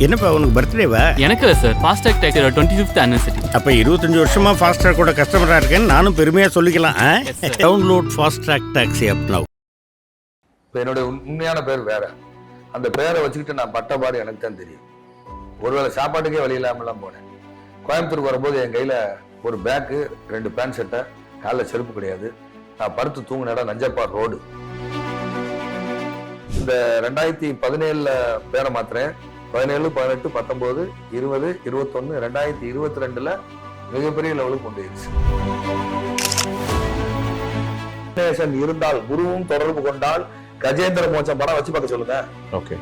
என்னப்பா உனக்கு பர்த்டேவா? எனக்கு இல்லை சார், ஃபாஸ்டாக் டேக்கரோட 25th anniversary. அப்போ 25 வருஷமா ஃபாஸ்டாக் கூட கஸ்டமராக இருக்கேன்னு நானும் பெருமையாக சொல்லிக்கலாம். Download Fastrack taxi app now. இப்போ என்னுடைய உண்மையான பேர் வேற. அந்த பேரை வச்சுக்கிட்டு நான் பட்டபாடு எனக்கு தான் தெரியும். ஒருவேளை சாப்பாட்டுக்கே வழி இல்லாமலாம் போனேன். கோயம்புத்தூருக்கு வரும்போது என் கையில் ஒரு பேக்கு, 2 பேண்ட் சட்டை, காலில் செருப்பு கிடையாது. நான் படுத்து தூங்கின இடம் நஞ்சப்பார் ரோடு. இந்த 2017 பேரை மாத்திரேன். 17, 18, 19, 20, 21, 2022 மிகப்பெரிய லெவலுக்கு கொண்டு போயிருச்சு. இருந்தால் குருவும் தொடர்பு கொண்டால் கஜேந்திர மோட்சம் படம் வச்சு பார்க்க சொல்லுங்க. ஓகே,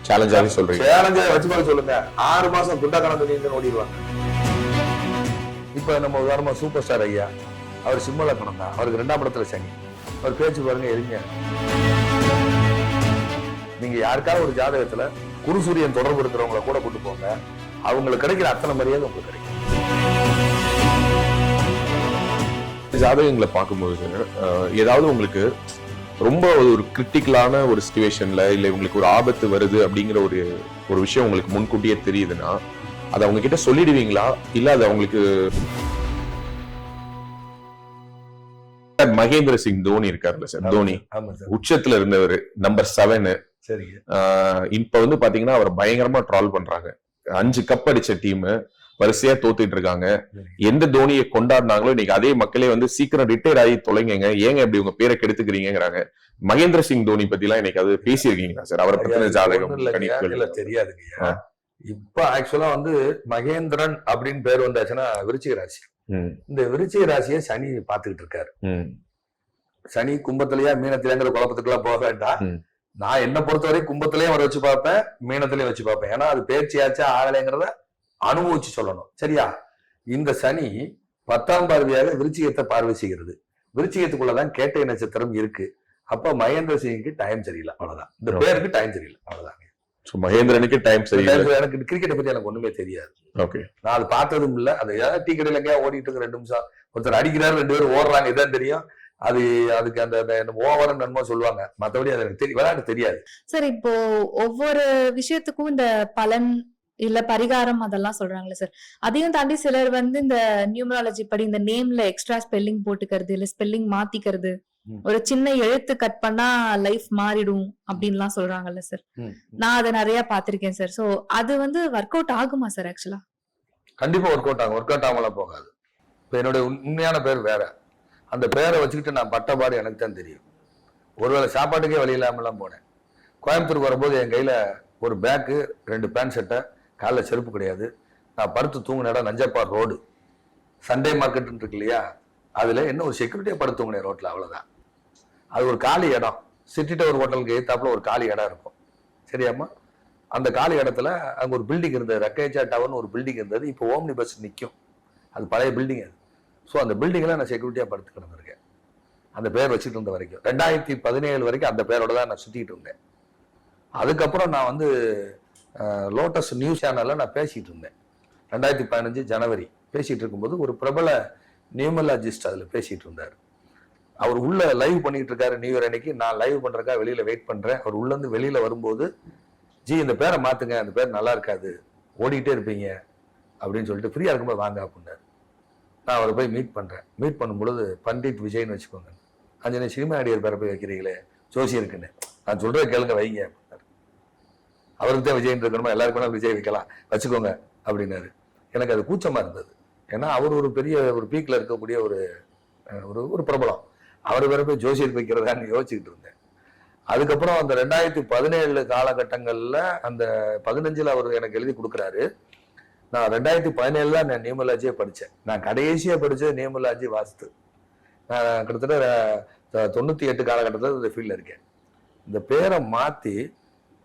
சேலஞ்சாவே சொல்றீங்க. சேலஞ்சா வச்சு பார்க்க சொல்லுங்க. 6 மாசம் குண்டா கணக்கு ஓடிடுவாங்க. இப்ப நம்ம உதாரணமா சூப்பர் ஸ்டார் ஐயா, அவர் சிம்ம லக்கணம் தான். அவருக்கு 2ஆம் இடத்துல சனி. அவர் பேச்சு பாருங்க எரிங்க. நீங்க யாருக்காவது ஒரு ஜாதகத்துல குரு சூரியன் தொடர்பு இருக்கிறவங்களை கூட கூட்டு போங்க, அவங்களுக்கு கிடைக்கிற அத்தனை மரியாதை உங்களுக்கு கிடைக்கும். ஜாதகங்களை பார்க்கும்போது ஏதாவது உங்களுக்கு ரொம்ப ஒரு கிரிட்டிக்கலான ஒரு சிச்சுவேஷன்ல இல்ல உங்களுக்கு ஒரு ஆபத்து வருது அப்படிங்கிற ஒரு விஷயம் உங்களுக்கு முன்கூட்டியே தெரியுதுன்னா அதை அவங்க கிட்ட சொல்லிடுவீங்களா? இல்ல அது அவங்களுக்கு மகேந்திர சிங் தோனி இருக்காருல்ல சார், தோனி உச்சத்துல இருந்தவர், நம்பர் 7. சரிங்க. இப்ப வந்து பாத்தீங்கன்னா அவர் பயங்கரமா ட்ரால் பண்றாங்க. 5 கப் அடிச்ச டீம் வரிசையா தோத்துட்டு இருக்காங்க. எந்த தோனியை கொண்டாடினாங்களோ இன்னைக்கு அதே மக்களே வந்து சீக்கிரம் ரிட்டையர் ஆகி தொலைங்க, ஏங்க இப்படி உங்க பேரை கெடுத்துக்கிறீங்கிறாங்க. மகேந்திர சிங் தோனி பத்தி எல்லாம் இன்னைக்கு அது பேசியிருக்கீங்களா சார்? அவரை பத்தின ஜாதகம் தெரியாதுங்க. இப்ப ஆக்சுவலா வந்து மகேந்திரன் அப்படின்னு பேர் வந்தாச்சுன்னா விருச்சிக ராசி. இந்த விருச்சிக ராசியை சனி பாத்துக்கிட்டு இருக்காரு. சனி கும்பத்திலேயா மீனத்திலேங்கிற குழப்பத்துக்கு எல்லாம் போக வேண்டாம். நான் என்ன பொறுத்தவரை கும்பத்திலேயும் வர வச்சு பார்ப்பேன், மீனத்திலையும் வச்சு பார்ப்பேன். ஏன்னா அது பேர்ச்சியாச்சா ஆகலைங்கிறத அனுபவிச்சு சொல்லணும். சரியா? இந்த சனி 10ஆம் பார்வையாக விருச்சிகத்தை பார்வை செய்கிறது. விருச்சிகத்துக்குள்ளதான் கேட்டை நட்சத்திரம் இருக்கு. அப்ப மகேந்திர சிங்க்கு டைம் சரியில்லை, அவ்வளவுதான். இந்த பேருக்கு டைம் சரியில்லை, அவ்வளவுதான். மகேந்திரனுக்கு டைம் சரியில்லை. எனக்கு கிரிக்கெட்டை பத்தி எனக்கு ஒண்ணுமே தெரியாது. ஓகே, நான் அது பார்த்ததும் இல்ல. அது ஏதாவது டீ கடையில எங்கேயா ஓடிட்டு இருக்கு, 2 நிமிஷம் ஒருத்தர் அடிக்கிறாரு, 2 பேரும் ஓடுறாங்க, இதான் தெரியும். அதுக்கு அந்த ஓவர் நன்மை சொல்லுவாங்க. மற்றபடி அது எனக்கு விளையாட்டு தெரியாது. சார், இப்போ ஒவ்வொரு விஷயத்துக்கும் இந்த பலன் இல்ல பரிகாரம் அதெல்லாம் சொல்றாங்களே சார், அதையும் தாண்டி சிலர் வந்து இந்த நியூமராலஜி படி இந்த நேம்ல எக்ஸ்ட்ரா ஸ்பெல்லிங் போட்டுக்கிறது, இல்ல ஸ்பெல்லிங் மாத்திக்கிறது, ஒரு சின்ன எழுத்து கட் பண்ணா லைஃப் மாறிடும் அப்படின்லாம் சொல்றாங்கல்ல சார். நான் அதை நிறைய பாத்திருக்கேன் சார். சோ அது வந்து ஒர்க் அவுட் ஆகுமா சார்? ஆக்சுவலா கண்டிப்பா ஒர்க் அவுட் ஆகும். ஒர்க் அவுட் ஆகலாம் போகாது. இப்ப என்னுடைய உண்மையான பேர் வேற. அந்த பேரை வச்சுக்கிட்டு நான் பட்டபாடு எனக்கு தான் தெரியும். ஒருவேளை சாப்பாட்டுக்கே வழி இல்லாமலாம் போனேன். கோயம்புத்தூருக்கு வரும்போது என் கையில ஒரு பேக்கு, 2 பேண்ட் சட்டை, காலில் செருப்பு கிடையாது. நான் படுத்து தூங்கின இடம் நஞ்சப்பார் ரோடு. சண்டே மார்க்கெட் இருக்கு இல்லையா, அதுல என்ன ஒரு செக்யூரிட்டியா படுத்து தூங்கினேன் ரோட்ல, அவ்வளவுதான். அது ஒரு காலி இடம். சிட்டி டவர் ஹோட்டலுக்கு எதிர்த்தாப்புல ஒரு காலி இடம் இருக்கும். சரியாமா? அந்த காலி இடத்துல அங்க ஒரு பில்டிங் இருந்தது, ரக்கேஜா டவர்னு ஒரு பில்டிங் இருந்தது. இப்போ ஓம்னி பஸ் நிற்கும். அது பழைய பில்டிங் அது. ஸோ அந்த பில்டிங்ல நான் செக்யூரிட்டியா படுத்து கிடந்திருக்கேன். அந்த பேர் வச்சுட்டு இருந்த வரைக்கும் 2017 வரைக்கும் அந்த பேரோட தான் நான் சுத்திட்டு இருந்தேன். அதுக்கப்புறம் நான் வந்து லோட்டஸ் நியூஸ் சேனல்ல நான் பேசிட்டு இருந்தேன். 2015 ஜனவரி பேசிட்டு இருக்கும்போது ஒரு பிரபல நியூமராலஜிஸ்ட் அதுல பேசிட்டு இருந்தார். அவர் உள்ள லைவ் பண்ணிட்டு இருக்காரு. நியூ இயர் அன்னைக்கு நான் லைவ் பண்றதுக்காக வெளியில வெயிட் பண்றேன். அவர் உள்ள இருந்து வெளியில வரும்போது, ஜி இந்த பேரை மாத்துங்க, அந்த பேர் நல்லா இருக்காது, ஓடிக்கிட்டே இருப்பீங்க அப்படின்னு சொல்லிட்டு ஃப்ரீயா இருக்கும்போது வாங்க அப்படின்னாரு. நான் அவரை போய் மீட் பண்றேன். மீட் பண்ணும்பொழுது பண்டிட் விஜய்னு வச்சுக்கோங்க. அஞ்சனை சினிமா நடிகர் பேரை போய் வைக்கிறீங்களே ஜோசி இருக்குன்னு, நான் சொல்றத கேளுங்க வைங்க அப்படின்னாரு. அவருக்கு தான் விஜய் இருக்கணுமா, எல்லாருக்கும் விஜய் வைக்கலாம், வச்சுக்கோங்க அப்படின்னாரு. எனக்கு அது கூச்சமா இருந்தது. ஏன்னா அவர் ஒரு பெரிய ஒரு பீக்ல இருக்கக்கூடிய ஒரு பிரபலம். அவர் வேற போய் ஜோசியர் வைக்கிறதான்னு யோசிச்சுக்கிட்டு இருந்தேன். அதுக்கப்புறம் அந்த 2017 காலகட்டங்கள்ல அந்த 15 அவர் எனக்கு எழுதி கொடுக்குறாரு. நான் 2017 நான் நியூமராலஜியே படித்தேன். நான் கடைசியா படித்தது நியூமராலஜி வாஸ்து. நான் கிட்டத்தட்ட 98 காலகட்டத்தில் இந்த ஃபீல்டில் இருக்கேன். இந்த பேரை மாற்றி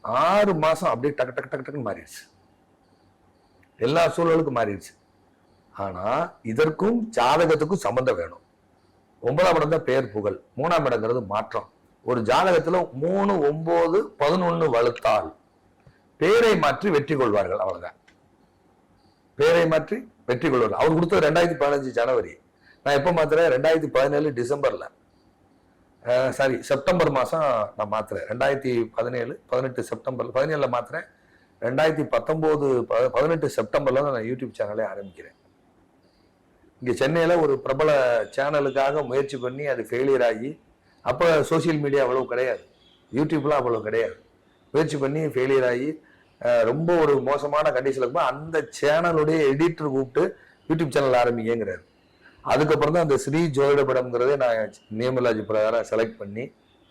6 மாதம் அப்படியே டக்கு டக்கு டக்கு டக்குன்னு மாறிடுச்சு. எல்லா சூழலுக்கும் மாறிடுச்சு. ஆனால் இதற்கும் ஜாதகத்துக்கும் சம்மந்தம் வேணும். 9ஆம் இடம் தான் பேர் புகழ், 3ஆம் இடங்கிறது மாற்றம். ஒரு ஜாதகத்துல 3, 9, 11 வலுத்தால் பேரை மாற்றி வெற்றி கொள்வார்கள், அவ்வளவுதான். பேரை மாற்றி வெற்றி கொள்வார்கள். அவர் கொடுத்தது 2015 ஜனவரி. நான் எப்ப மாத்துறேன்? 2017 டிசம்பர்ல, சாரி செப்டம்பர் மாசம் நான் மாத்துறேன். 2017 18 செப்டம்பர் 17 மாத்துறேன். 18 செப்டம்பர்ல தான் நான் யூடியூப் சேனலே ஆரம்பிக்கிறேன். இங்க சென்னையில ஒரு பிரபல சேனலுக்காக முயற்சி பண்ணி அது ஃபெயிலியர் ஆகி, அப்ப சோசியல் மீடியா அவ்வளவு கிடையாது, யூடியூப்லாம் அவ்வளவு கிடையாது, முயற்சி பண்ணி ஃபெயிலியர் ஆகி ரொம்ப ஒரு மோசமான கண்டிஷன்ல இருக்கும்போது அந்த சேனலுடைய எடிட்டர் கூப்பிட்டு யூடியூப் சேனல் ஆரம்பிங்கிறாரு. அதுக்கப்புறம் தான் அந்த ஸ்ரீ ஜோதிடபடம்ங்கிறதே நான் நியமலாஜி பிரகாரம் செலக்ட் பண்ணி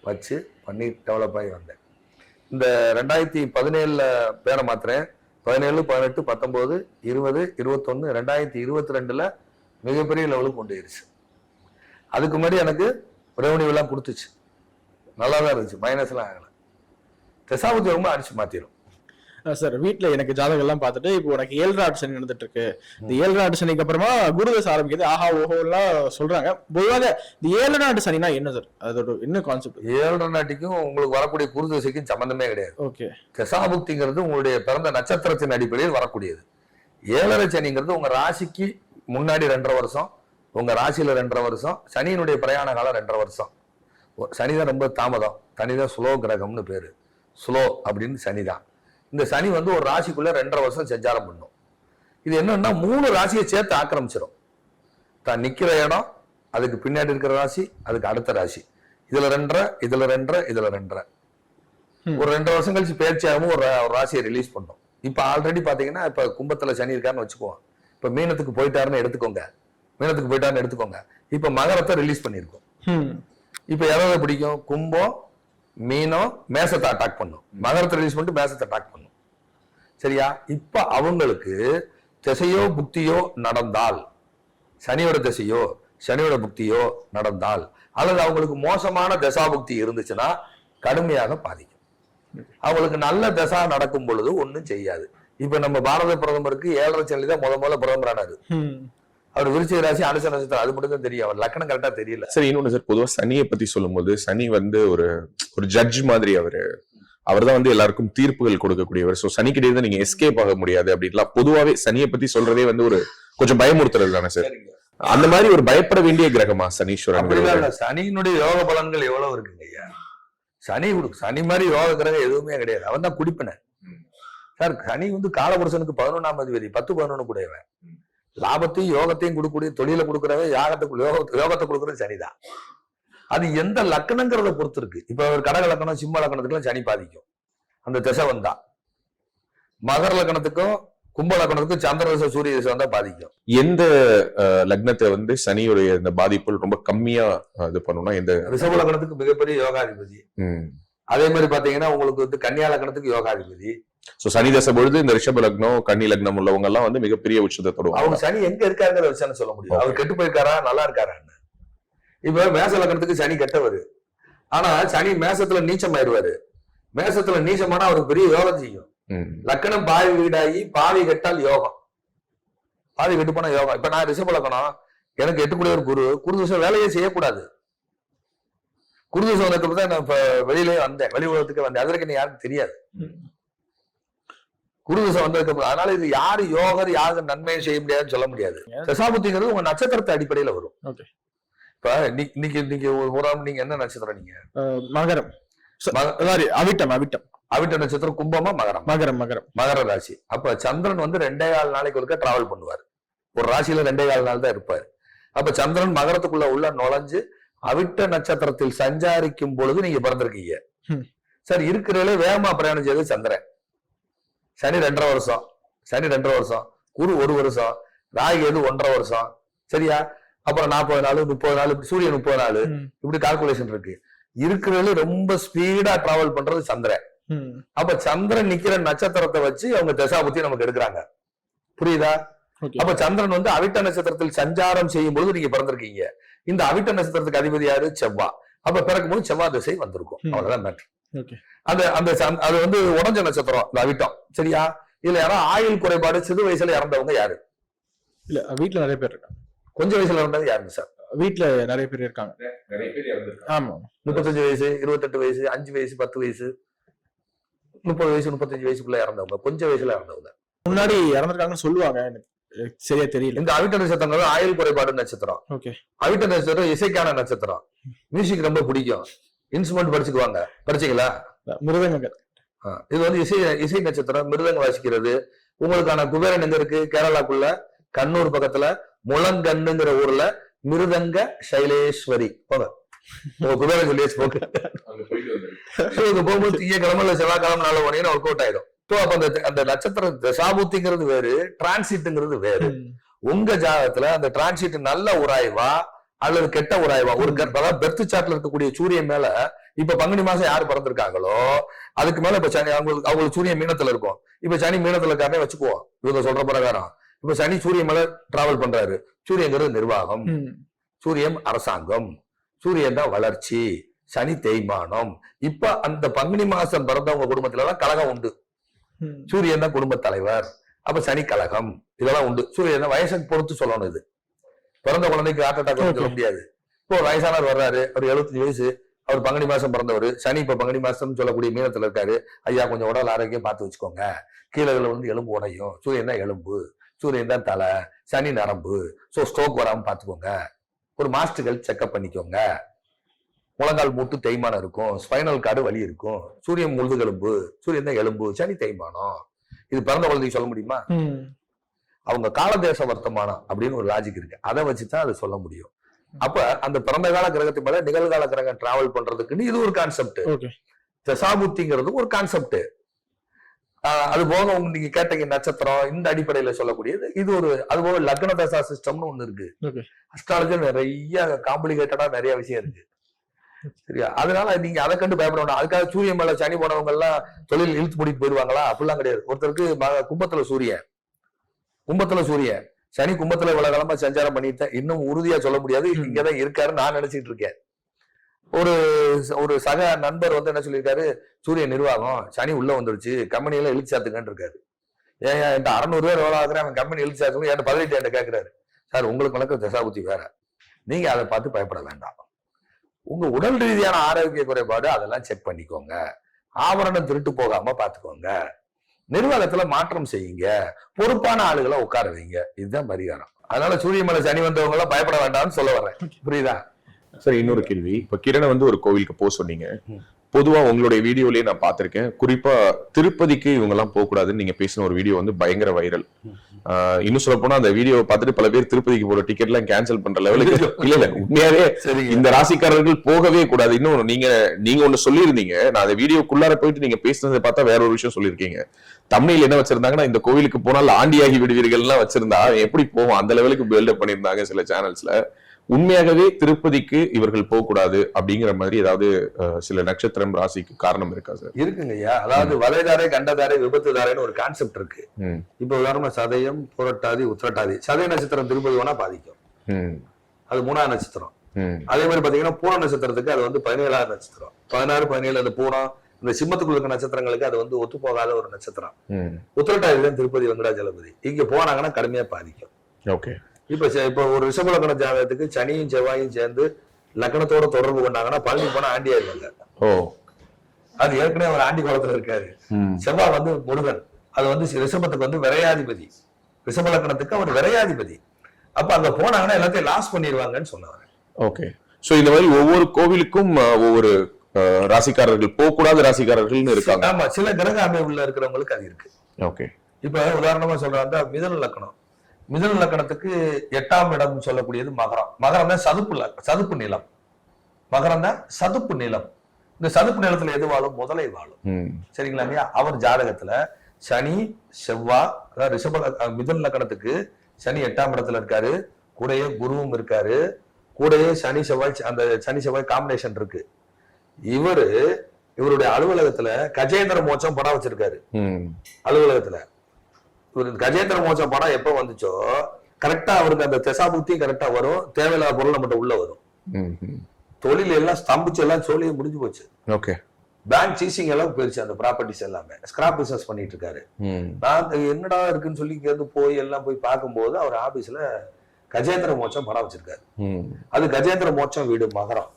வச்சு பண்ணி டெவலப் ஆகி வந்தேன். இந்த 2017 பேரை மாத்துறேன். 17, 18, 19, 20, 21, 2022 மிகப்பெரிய லெவலுக்கு கொண்டு போயிருச்சு. அதுக்கு முன்னாடி எனக்கு ரெவன்யூ எல்லாம் கொடுத்துச்சு, நல்லா தான் இருந்துச்சு, மைனஸ்லாம் ஆகலை. தசாபுத்தி ரொம்ப அடிச்சு மாத்திரும். சார் வீட்டுல எனக்கு ஜாதகம் எல்லாம் பார்த்துட்டு இப்போ உனக்கு 7 சனி நடந்துட்டு இருக்கு. இந்த 7 சனிக்கு அப்புறமா குருதசை ஆரம்பிக்குது, ஆஹா ஓஹோ எல்லாம் சொல்றாங்க. பொதுவாக இந்த 7 சனினா என்ன சார், அதோட என்ன கான்செப்ட்? 7 நாட்டிக்கும் உங்களுக்கு வரக்கூடிய குருதசைக்கும் சம்பந்தமே கிடையாது. ஓகே. தசாபுக்திங்கிறது உங்களுடைய பிறந்த நட்சத்திரத்தின் அடிப்படையில் வரக்கூடியது. 7 சனிங்கிறது உங்க ராசிக்கு முன்னாடி 2.5 வருஷம், உங்க ராசியில 2.5 வருஷம், சனியினுடைய பிரயாண காலம் 2.5 வருஷம். சனிதான் ரொம்ப தாமதம், சனிதான் ஸ்லோ கிரகம்னு பேரு, ஸ்லோ அப்படின்னு சனிதான். இந்த சனி வந்து ஒரு ராசிக்குள்ள 2.5 வருஷம் சஞ்சாரம் பண்ணும். இது என்னன்னா 3 ராசியை சேர்த்து ஆக்கிரமிச்சிடும். தான் நிக்கிற இடம், அதுக்கு பின்னாடி இருக்கிற ராசி, அதுக்கு அடுத்த ராசி, இதுல 2.5, இதுல 2.5, இதுல 2.5. ஒரு 2 வருஷம் கழிச்சு பேர்ச்சியாகவும் ஒரு ராசியை ரிலீஸ் பண்ணும். இப்ப ஆல்ரெடி பாத்தீங்கன்னா இப்ப கும்பத்துல சனி இருக்காருன்னு வச்சுக்குவோம், இப்ப மீனத்துக்கு போயிட்டாருன்னு எடுத்துக்கோங்க. இப்ப மகரத்தை ரிலீஸ் பண்ணிருக்கோம். இப்ப எதாவது பிடிக்கும், கும்பம் மீனம் மேசத்தை அட்டாக் பண்ணும், மகரத்தை ரிலீஸ் பண்ணிட்டு மேசத்தை அட்டாக் பண்ணும். சரியா? இப்ப அவங்களுக்கு திசையோ புக்தியோ நடந்தால், சனியோட திசையோ சனியோட புக்தியோ நடந்தால், அல்லது அவங்களுக்கு மோசமான தசாபுக்தி இருந்துச்சுன்னா கடுமையாக பாதிக்கும். அவங்களுக்கு நல்ல தசா நடக்கும் பொழுது ஒண்ணும் செய்யாது. இப்ப நம்ம பாரத பிரதமருக்கு 7 சனி தான் முதல்ல பிரதமர் ஆனாரு. அவர் விருச்சிக ராசி, அனுச நட்சத்திரம், அது மட்டும் தான் தெரியும், அவர் லக்கணம் கரெக்டா தெரியல. சரி, இன்னொன்னு சார், பொதுவா சனியை பத்தி சொல்லும்போது சனி வந்து ஒரு ஜட்ஜ் மாதிரி. அவர்தான் வந்து எல்லாருக்கும் தீர்ப்புகள் கொடுக்கக்கூடியவர். சோ சனிக்கிட்டே இருந்து நீங்க எஸ்கேப் ஆக முடியாது அப்படின்லாம் பொதுவாவே சனியை பத்தி சொல்றதே வந்து ஒரு கொஞ்சம் பயமுறுத்துறது தானே சார்? அந்த மாதிரி ஒரு பயப்பட வேண்டிய கிரகமா சனீஸ்வரன்? சனியினுடைய யோக பலன்கள் எவ்வளவு இருக்குங்க ஐயா. சனி மாதிரி யோக கிரகம் எதுவுமே கிடையாது. அவன் தான் குடிப்பின சார். சனி வந்து காலபுருஷனுக்கு 11ஆம் அதிபதி, 10-11 கூடவன். லாபத்தையும் யோகத்தையும் கொடுக்கக்கூடிய தொழில கொடுக்கறவன், யோகத்தை கொடுக்கறது சனிதான். அது எந்த லக்கணங்கிறத பொறுத்து இருக்கு. இப்ப ஒரு கடக லக்கணம், சிம்ம லக்கணத்துக்குலாம் சனி பாதிக்கும் அந்த திசை வந்தா. மகர லக்கணத்துக்கும் கும்ப லக்கணத்துக்கும் சந்திர திசை சூரிய திசை வந்தா பாதிக்கும். எந்த லக்னத்தை வந்து சனியுடைய இந்த பாதிப்புகள் ரொம்ப கம்மியா இது பண்ணணும்னா எந்த? ரிஷப லக்கணத்துக்கு மிகப்பெரிய யோகாதிபதி. அதே மாதிரி பாத்தீங்கன்னா உங்களுக்கு வந்து கன்னியா லக்கணத்துக்கு யோகாதிபதி. சோ சனி தசை பொழுது இந்த ரிஷப லக்னம், கன்னி லக்னம் உள்ளவங்க எல்லாம் வந்து மிகப்பெரிய உச்சத்தை தொடுவாங்க. அவங்க சனி எங்க இருக்காருங்கிறத வச்சு சொல்ல முடியும், அவர் கெட்டு போயிருக்காரா நல்லா இருக்காரான்னு. இப்ப மேச லக்கணத்துக்கு சனி கெட்டவர், ஆனா சனி மேசத்துல நீச்சமாயிருவாரு. மேசத்துல நீச்சமானா அவருக்கு பெரிய யோகம் செய்யும். லக்கணம் பாவி வீடாகி பாவி கெட்டால் யோகம், பாவி கெட்டு போனா யோகம். இப்ப நான் ரிஷப லக்கணம், எனக்கு எட்டுக்கூடிய ஒரு குரு தசை வேலையே செய்யக்கூடாது. குரு தசை வந்ததுக்கு தான் நான் இப்ப வெளியிலே வந்தேன், வெளி உலகத்துக்கு வந்தேன். அதற்கு எனக்கு யாருக்கும் தெரியாது குரு தசை வந்ததுக்கு அப்புறம். அதனால இது யாரு யோகர், யாரு நன்மையை செய்ய முடியாதுன்னு சொல்ல முடியாது. தசாபுத்திங்கிறது உங்க நட்சத்திரத்தை அடிப்படையில வரும். இப்ப இன்னைக்கு நீங்க என்ன நட்சத்திரம்? நீங்க மகரம், அவிட்ட நட்சத்திரம், கும்பமா மகர ராசி. அப்ப சந்திரன் வந்து 2.25 நாளைக்கு ஒருக்க டிராவல் பண்ணுவார். ஒரு ராசியில 2.25 நாள் தான் இருப்பாரு. அப்ப சந்திரன் மகரத்துக்குள்ள உள்ள நுழைஞ்சு அவிட்ட நட்சத்திரத்தில் சஞ்சாரிக்கும் பொழுது நீங்க பிறந்திருக்கீங்க. சார் இருக்கிறதுல வேகமா பிரயாணம் செய்தது சந்திரன். சனி 2.5 வருஷம், குரு 1 வருஷம், ராகு எது 1.5 வருஷம். சரியா? அப்புறம் 40 நாள், 30 நாள், சூரியன் 30 நாள், இப்படி கால்குலேஷன் இருக்கு. இருக்கிறதுல ரொம்ப ஸ்பீடா டிராவல் பண்றது சந்திரன். அப்ப சந்திரன் நிக்கிற நட்சத்திரத்தை வச்சு அவங்க தசாபுத்தி நமக்கு எடுக்கிறாங்க. புரியுதா? அப்ப சந்திரன் வந்து அவிட்ட நட்சத்திரத்தில் சஞ்சாரம் செய்யும் பொழுது நீங்க பிறந்திருக்கீங்க. இந்த அவிட்ட நட்சத்திரத்துக்கு அதிபதி யாரு? செவ்வா. அப்ப பிறக்கும் போது செவ்வா திசை வந்திருக்கும். அவ்வளவுதான் மேட்ரு. அது வந்து உடஞ்ச நட்சத்திரம் இந்த அவிட்டம். சரியா? இதுல யாரோ ஆயுள் குறைபாடு, சிறு வயசுல இறந்தவங்க யாரு? இல்ல வீட்டுல நிறைய பேர் இருக்காங்க. கொஞ்சம் வயசுல இறந்தது யாருங்க சார்? வீட்டுல நிறைய பேர் இருக்காங்க. ஆமா, 35 வயசு, 28 வயசு, 5 வயசு, 10 வயசு, 30 வயசு, 35 வயசுக்குள்ள இறந்தவங்க, கொஞ்சம் வயசுல இறந்தவங்க. முன்னாடி இறந்துருக்காங்கன்னு சொல்லுவாங்க, எனக்கு சரியா தெரியல. இந்த அவிட்ட நட்சத்திரம் ஆயுள் குறைபாடு நட்சத்திரம். அவிட்ட நட்சத்திரம் இசைக்கான நட்சத்திரம். மியூசிக் ரொம்ப பிடிக்கும். இன்ஸ்ட்ருமெண்ட் படிச்சுக்குவாங்க. படிச்சீங்களா? மிருதங்க. இது வந்து இசை நட்சத்திரம், மிருதங்க வாசிக்கிறது. உங்களுக்கான குபேரன் எங்க இருக்கு? கேரளாக்குள்ள கண்ணூர் பக்கத்துல முழங்கண்ணுங்கிற ஊர்ல மிருதங்க சைலேஸ்வரி. போங்க குபேரன் சொல்லியாச்சு போங்க. போகும்போது திங்கக்கிழமை இல்ல செவ்வாய்க்கிழமை நாள் போனீங்கன்னா ஒர்க் அவுட் ஆயிடும். அப்ப அந்த நட்சத்திரம் தசாபுத்திங்கிறது வேறு, டிரான்சிட்ங்கிறது வேறு. உங்க ஜாதகத்துல அந்த டிரான்சிட் நல்ல உராய்வா அல்லது கெட்ட உராய்வா, ஒரு பெர்த் சார்ட்ல இருக்கக்கூடிய சூரியன் மேல இப்ப பங்குனி மாசம் யாரு பிறந்திருக்காங்களோ அதுக்கு மேல இப்ப சனி அவங்களுக்கு சூரியன் மீனத்துல இருக்கும். இப்ப சனி மீனத்துல இருக்காருன்னே வச்சுக்குவோம். இவங்க சொல்ற பிரகாரம் இப்ப சனி சூரியன் மேல டிராவல் பண்றாரு. சூரியங்கிறது நிர்வாகம், சூரியன் அரசாங்கம், சூரியன் தான் வளர்ச்சி, சனி தேய்மானம். இப்ப அந்த பங்குனி மாசம் பிறந்தவங்க குடும்பத்துல எல்லாம் கழகம் உண்டு. சூரியன் தான் குடும்ப தலைவர். அப்ப சனி கழகம் இதெல்லாம் உண்டு. சூரியன் வயசுக்கு பொறுத்து சொல்லணும். இது பிறந்த குழந்தைக்கு ஹார்ட் அட்டாக் சொல்ல முடியாது. இப்போ வயசானவர் வர்றாரு, அவர் 75 வயசு, அவர் பங்குனி மாசம் பிறந்தவர், சனி இப்ப பங்குனி மாசம் சொல்லக்கூடிய மீனத்துல இருக்காரு. ஐயா கொஞ்சம் உடல் ஆரோக்கியம் பார்த்து வச்சுக்கோங்க. கீழே வந்து எலும்பு உடையும். சூரியன் தான் எலும்பு, சூரியன் தான் தலை, சனி நரம்பு. சோ ஸ்ட்ரோக் வராம பாத்துக்கோங்க. ஒரு மாஸ்டர் ஹெல்த் செக்அப் பண்ணிக்கோங்க. முழங்கால் மூட்டு தேய்மானம் இருக்கும், ஸ்பைனல் கார்டு வலி இருக்கும். சூரியன் முழுதுகெலும்பு, சூரியன் தான் எலும்பு, சனி தேய்மானம். இது பிறந்த குழந்தைக்கு சொல்ல முடியுமா? அவங்க காலதேச வர்த்தமானம் அப்படின்னு ஒரு லாஜிக் இருக்கு. அதை வச்சுதான் அதை சொல்ல முடியும். அப்ப அந்த பிறந்த கால கிரகத்து மேல நிகழ்கால கிரகம் டிராவல் பண்றதுக்குன்னு இது ஒரு கான்செப்ட். தசாபுத்திங்கிறது ஒரு கான்செப்ட். அது போக நீங்க கேட்டீங்க நட்சத்திரம், இந்த அடிப்படையில சொல்லக்கூடியது இது ஒரு. அது போக லக்ன தசா சிஸ்டம்னு ஒண்ணு இருக்கு. அஸ்ட்ராலஜி நிறைய காம்ப்ளிகேட்டடா நிறைய விஷயம் இருக்கு. சரியா? அதனால நீங்க அதை கண்டு பயப்பட வேண்டாம். அதுக்காக சூரியன் மேல சனி போனவங்க எல்லாம் தொழில் இழுத்து முடிட்டு போயிடுவாங்களா? அப்படிலாம் கிடையாது. ஒருத்தருக்கு கும்பத்துல சூரியன் சனி கும்பத்துல இவ்வளவு காலமா சஞ்சாரம் பண்ணிட்டு இன்னும் உறுதியா சொல்ல முடியாது. இங்கதான் இருக்காருன்னு நான் நினைச்சிட்டு இருக்கேன். ஒரு சக நண்பர் வந்து என்ன சொல்லியிருக்காரு, சூரியன் நிர்வாகம், சனி உள்ள வந்துருச்சு, கம்பெனி எல்லாம் இழுத்து சாத்துங்கன்னு இருக்காரு. ஏன் என்கிட்ட 600 ரூபாய் எவ்வளவு ஆகுறேன், அவன் கம்பெனி இழுத்து சாத்துங்க, என்கிட்ட 18 என்கிட்ட கேட்கிறாரு. சார் உங்களுக்கு வழக்கம் தசாபுத்தி வேற, நீங்க அதை பார்த்து பயப்பட வேண்டாம். உங்க உடல் ரீதியான ஆரோக்கிய குறைபாடு அதெல்லாம் செக் பண்ணிக்கோங்க. ஆபரணம் திருட்டு போகாம பாத்துக்கோங்க. நிர்வாகத்துல மாற்றம் செய்யுங்க. பொறுப்பான ஆளுகளை உட்கார வைங்க. இதுதான் பரிகாரம். அதனால சூரிய மேல சனி வந்தவங்க எல்லாம் பயப்பட வேண்டாம்னு சொல்ல வர்றேன். புரியுதா? சரி, இன்னொரு கேள்வி. இப்ப கிரணை வந்து ஒரு கோவிலுக்கு போக சொன்னீங்க. பொதுவா உங்களுடைய வீடியோலயே நான் பார்த்திருக்கேன். குறிப்பா திருப்பதிக்கு இவங்க எல்லாம் போக கூடாதுன்னு நீங்க பேசின ஒரு வீடியோ வந்து பயங்கர வைரல். இன்னும் சொல்ல போனா அந்த வீடியோ பார்த்துட்டு பல பேர் திருப்பதிக்கு போற டிக்கெட் எல்லாம் கேன்சல் பண்ற லெவலுக்கு இல்ல உண்மையாவே இந்த ராசிக்காரர்கள் போகவே கூடாது. இன்னும் நீங்க ஒண்ணு சொல்லியிருந்தீங்க. நான் அந்த வீடியோக்குள்ளார போயிட்டு நீங்க பேசுனதை பார்த்தா வேற ஒரு விஷயம் சொல்லியிருக்கீங்க. தமிழில் என்ன வச்சிருந்தாங்கன்னா, இந்த கோவிலுக்கு போனால் ஆண்டியாகி விடுவீர்கள் எல்லாம் வச்சிருந்தா எப்படி போவோம் அந்த லெவலுக்கு பில்டப் பண்ணியிருந்தாங்க சில சேனல்ஸ்ல. உண்மையாகவே திருப்பதிக்கு இவர்கள் போக கூடாது அப்படிங்கிற மாதிரி ஏதாவது சில நட்சத்திரம் ராசிக்கு காரணம் இருக்கா சார்? இருக்குங்க ஐயா. அதாவது வலைதாரை கண்டதாரை விபத்துதாரைன்னு ஒரு கான்செப்ட் இருக்கு. இப்ப உதாரணமா சதயம், புரட்டாதி, உத்திரட்டாதி. சதய நட்சத்திரம் திருப்பதி வேணா பாதிக்கும். அது 3ஆம் நட்சத்திரம். அதே மாதிரி பாத்தீங்கன்னா பூர நட்சத்திரத்துக்கு அது வந்து 17ஆம் நட்சத்திரம். 16, 17 அந்த பூரம் இந்த சிம்மத்துக்குள்ள இருக்க நட்சத்திரங்களுக்கு அது வந்து ஒத்து போகாத ஒரு நட்சத்திரம். உத்திரட்டாதி தான் திருப்பதி வெங்கடாஜலபதி. இங்க போனாங்கன்னா கடுமையா பாதிக்கும். ஓகே. இப்ப ஒரு ரிஷப லக்ன ஜாதகத்துக்கு சனியும் செவ்வாயும் சேர்ந்து லக்னத்தோட தொடர்பு கொண்டாங்கன்னா பழனி போனா ஆண்டி ஆயிருவாங்க. அது ஏற்கனவே ஒரு ஆண்டி கோலத்துல இருக்காரு. செவ்வாய் வந்து முருகன், அது வந்து ரிஷபத்துக்கு வந்து விரையாதிபதி. ரிஷப லக்னத்துக்கு அவர் விரையாதிபதி. அப்ப அங்க போனாங்கன்னா எல்லாத்தையும் லாஸ் பண்ணிடுவாங்கன்னு சொன்னாரு. ஓகே. சோ இந்த மாதிரி ஒவ்வொரு கோவிலுக்கும் ஒவ்வொரு ராசிக்காரர்கள் போகக்கூடாத ராசிக்காரர்கள் இருக்காங்க. ஆமா, சில கிரக அமைவுல இருக்கிறவங்களுக்கு அது இருக்கு. ஓகே. இப்ப உதாரணமா சொல்றாங்க மிதுன லக்னம். மிதுன லக்னத்துக்கு 8ஆம் இடம் சொல்லக்கூடியது மகரம். மகரம் தான் சதுப்பு நிலம். மகரம் தான் சதுப்பு நிலம். இந்த சதுப்பு நிலத்துல எது வாழும்? முதலை வாழும். சரிங்களா இல்லையா? அவர் ஜாதகத்துல சனி செவ்வாய் மிதுன லக்னத்துக்கு சனி 8ஆம் இடத்துல இருக்காரு. கூடயே குருவும் இருக்காரு. கூடயே சனி செவ்வாய் காம்பினேஷன் இருக்கு. இவருடைய அலுவலகத்துல கஜேந்திர மோட்சம் படம் வச்சிருக்காரு. அலுவலகத்துல கஜேந்திர மோட்சம் படம் எப்ப வந்துச்சோ கரெக்டா அவருக்கு அந்த தசாபுத்தி கரெக்டா வரும். தேவையில்லாத பொருள் நம்மகிட்ட உள்ள வரும். தொழில் எல்லாம் ஸ்தம்பிச்சு எல்லாம் சொல்லி முடிஞ்சு போச்சு. ஓகே. பேங்க் சீசிங் எல்லாம் போயிருச்சு. அந்த ப்ராப்பர்ட்டிஸ் எல்லாமே ஸ்கிராப் பிசினஸ் பண்ணிட்டு இருக்காரு. நான் என்னடா இருக்குன்னு சொல்லி இங்க போய் எல்லாம் போய் பார்க்கும்போது அவர் ஆபீஸ்ல கஜேந்திர மோட்சம் படம் வச்சிருக்காரு. அது கஜேந்திர மோட்சம் வீடு மகரம்.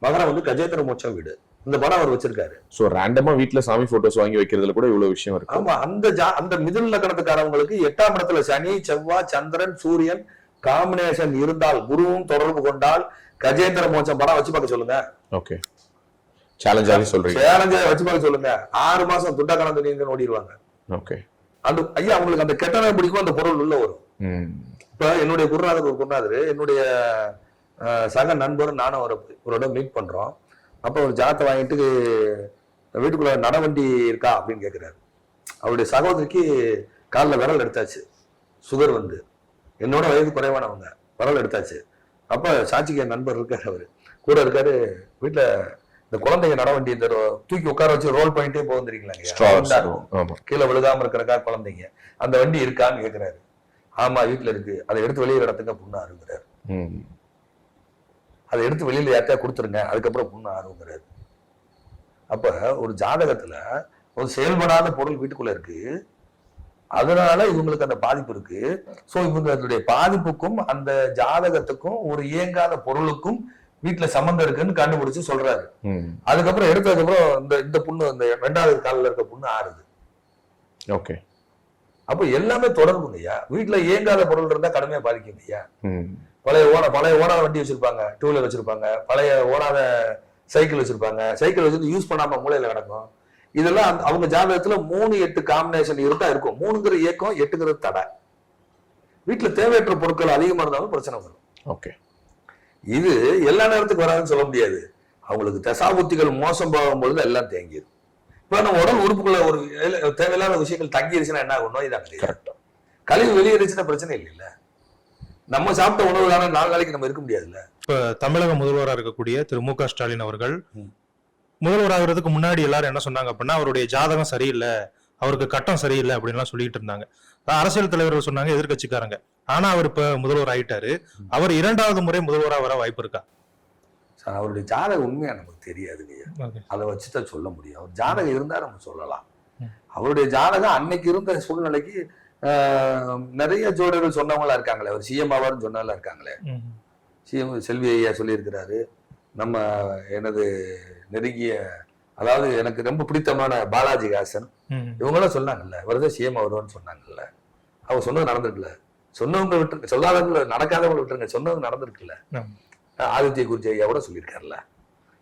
மகரம் வந்து கஜேந்திர மோட்சம் வீடு. இந்த படம் அவர் வச்சிருக்காரு. சோ ரேண்டமா வீட்ல சாமி போட்டோஸ் வாங்கி வைக்கிறதுல கூட இவ்வளவு விஷயம் இருக்கு. ஆமா, அந்த மிதுன லக்னத்துக்காரவங்களுக்கு 8ஆம் இடத்துல சனி செவ்வாய் சந்திரன் சூரியன் காம்பினேஷன் இருந்தால், குருவும் தொடர்பு கொண்டால் கஜேந்திர மோட்சம் படம் வச்சு பார்க்க சொல்லுங்க. ஓகே. சேலஞ்சாவே சொல்றீங்க. சேலஞ்சா வச்சு பார்க்க சொல்லுங்க. 6 மாசம் துண்டா கலந்து நீங்க ஓடிடுவாங்க. ஓகே. அந்த ஐயா அவங்களுக்கு அந்த கெட்டதை பிடிக்கும், அந்த பொருள் உள்ள வரும். இப்ப என்னுடைய குருநாதர் என்னுடைய சக நண்பர் நானும் ஒரு இடம் மீட் பண்றோம். அப்ப ஒரு ஜாத்தை வாங்கிட்டு வீட்டுக்குள்ள நடவண்டி இருக்கா அப்படின்னு கேட்கிறாரு. அவருடைய சகோதரிக்கு காலில் விரல் எடுத்தாச்சு, சுகர் வந்து, என்னோட வயது குறைவானவங்க, விரல் எடுத்தாச்சு. அப்ப சாட்சிக்கு என் நண்பர் இருக்காரு, அவரு கூட இருக்காரு. வீட்டுல இந்த குழந்தைங்க நடவண்டி இந்த தூக்கி உட்கார வச்சு ரோல் பண்ணிட்டே போந்திருக்கீங்களா, கீழே விழுகாம இருக்கிறக்கா குழந்தைங்க, அந்த வண்டி இருக்கான்னு கேட்கிறாரு. ஆமா வீட்டுல இருக்கு, அதை எடுத்து வெளியே இடத்துக்கு புண்ணு ஆறுங்கிறாரு. அதை எடுத்து வெளியில யார்த்தையா கொடுத்துருங்க, அதுக்கப்புறம் புண்ணு ஆறுங்கிறாரு. அப்ப ஒரு ஜாதகத்துல ஒரு செயல்படாத பொருள் வீட்டுக்குள்ள இருக்கு, அதனால இவங்களுக்கு அந்த பாதிப்பு இருக்கு. சோ இவங்களுடைய பாதிப்புக்கும் அந்த ஜாதகத்துக்கும் ஒரு இயங்காத பொருளுக்கும் வீட்டுல சம்பந்தம் இருக்குன்னு கண்டுபிடிச்சு சொல்றாரு. அதுக்கப்புறம் எடுத்ததுக்கு அப்புறம் இந்த புண்ணு, இந்த 2வது காலில் இருக்க புண்ணு ஆறுது. ஓகே. அப்ப எல்லாமே தொடர்புங்க ஐயா. வீட்டுல இயங்காத பொருள் இருந்தா கடுமையா பாதிக்கும் ஐயா. பழைய ஓடாத வண்டி வச்சிருப்பாங்க, 2 வீலர் வச்சிருப்பாங்க, பழைய ஓடாத சைக்கிள் வச்சிருப்பாங்க, சைக்கிள் வச்சு யூஸ் பண்ணாம மூளையில கிடக்கும். இதெல்லாம் அவங்க ஜாதகத்துல 3-8 காம்பினேஷன் இருந்தா இருக்கும். 3ங்கிற இயக்கம், 8ங்கிறது தடை. வீட்டுல தேவையற்ற பொருட்கள் அதிகமா இருந்தாலும் பிரச்சனை வரும். ஓகே. இது எல்லா நேரத்துக்கு வராதுன்னு சொல்ல முடியாது. அவங்களுக்கு தசாபுத்திகள் மோசம் போகும்பொழுது எல்லாம் தேங்கிடும். இப்ப நம்ம உடல் உறுப்புக்குள்ள ஒரு தேவையில்லாத விஷயங்கள் தங்கிருச்சுன்னா என்ன ஆகும்? நோய் தான். கழிவு வெளியேறிச்சுன்னா பிரச்சனை இல்லைல்ல. நம்ம சாப்பிட்ட உணவு தானே 4 நாளைக்கு நம்ம இருக்க முடியாதுல்ல. இப்ப தமிழக முதல்வராக இருக்கக்கூடிய திரு மு க ஸ்டாலின் அவர்கள் முதல்வராகிறதுக்கு முன்னாடி எல்லாரும் என்ன சொன்னாங்க அப்படின்னா, அவருடைய ஜாதகம் சரியில்லை, அவருக்கு கட்டம் சரியில்லை அப்படின்லாம் சொல்லிட்டு இருந்தாங்க. அரசியல் தலைவர்கள் சொன்னாங்க, எதிர்கட்சிக்காரங்க. ஆனா அவர் இப்ப முதல்வர் ஆயிட்டாரு. அவர் 2வது முறை முதல்வராக வர வாய்ப்பு இருக்கா? அவருடைய ஜாதகம் உண்மையா நமக்கு தெரியாதுங்க. அதை வச்சுதான் சொல்ல முடியும். அவர் ஜாதகம் இருந்தா நம்ம சொல்லலாம். அவருடைய ஜாதகம் அன்னைக்கு இருந்த சூழ்நிலைக்கு நிறைய ஜோடர்கள் சொன்னவங்களா இருக்காங்களே. அவர் சிஎம் ஆவார்னு சொன்னவங்களா இருக்காங்களே. சிஎம் செல்வி ஐயா சொல்லியிருக்கிறாரு. நம்ம எனது நெருங்கிய, அதாவது எனக்கு ரொம்ப பிடித்தமான பாலாஜி ஹாசன், இவங்களாம் சொன்னாங்கல்ல, இவர்தான் சிஎம் வருவான்னு சொன்னாங்கல்ல. அவங்க சொன்னது நடந்திருக்குல்ல. சொன்னவங்க விட்டு, சொல்லாதவங்க நடக்காதவங்களை விட்டுருங்க, சொன்னவங்க நடந்திருக்குல்ல. ஆதித்ய குருஜி ஐயா கூட சொல்லியிருக்காருல்ல.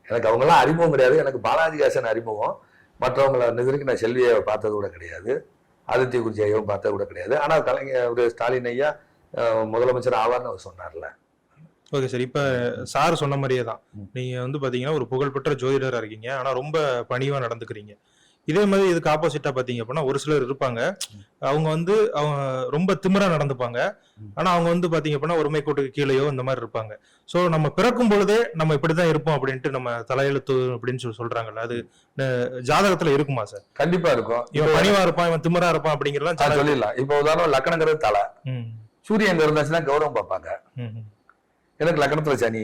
எனக்கு அவங்கெல்லாம் அறிமுகம் கிடையாது. எனக்கு பாலாஜி ஹாசன் அறிமுகம். மற்றவங்களை நெருங்கி நான் செல்வியை பார்த்தது கூட கிடையாது, ஆதித்ய குருஜி ஐயாவும் பார்த்தது கூட கிடையாது. ஆனால் கலைஞர் ஸ்டாலின் ஐயா முதலமைச்சர் ஆவார்னு அவர் சொன்னார்ல. Okay sir. இப்ப சார் சொன்ன மாதிரியே தான், நீங்க வந்து பாத்தீங்கன்னா ஒரு புகழ்பெற்ற ஜோதிடரா இருக்கீங்க, ஆனா ரொம்ப பணிவா நடந்துக்கிறீங்க. இதே மாதிரி இதுக்கு ஆப்போசிட்டா பாத்தீங்க அப்படின்னா ஒரு சிலர் இருப்பாங்க, அவங்க வந்து அவங்க ரொம்ப திமிரா நடந்துப்பாங்க. ஆனா அவங்க வந்து பாத்தீங்க அப்படின்னா ஒருமை கோட்டுக்கு கீழேயோ இந்த மாதிரி இருப்பாங்க. சோ நம்ம பிறக்கும் பொழுதே நம்ம இப்படிதான் இருப்போம் அப்படின்ட்டு நம்ம தலையெழுத்து அப்படின்னு சொல்றாங்கல்ல, அது ஜாதகத்துல இருக்குமா சார்? கண்டிப்பா இருக்கும். இவன் பணிவா இருப்பான், இவன் திமிரா இருப்பான் அப்படிங்கிறலாம் சொல்லிடலாம். இப்ப உதாரணம் லக்கணங்கிறது தலை, சூரியன் இருந்தாச்சுன்னா கௌரவம் பார்ப்பாங்க. எனக்கு லக்கணத்துல சனி,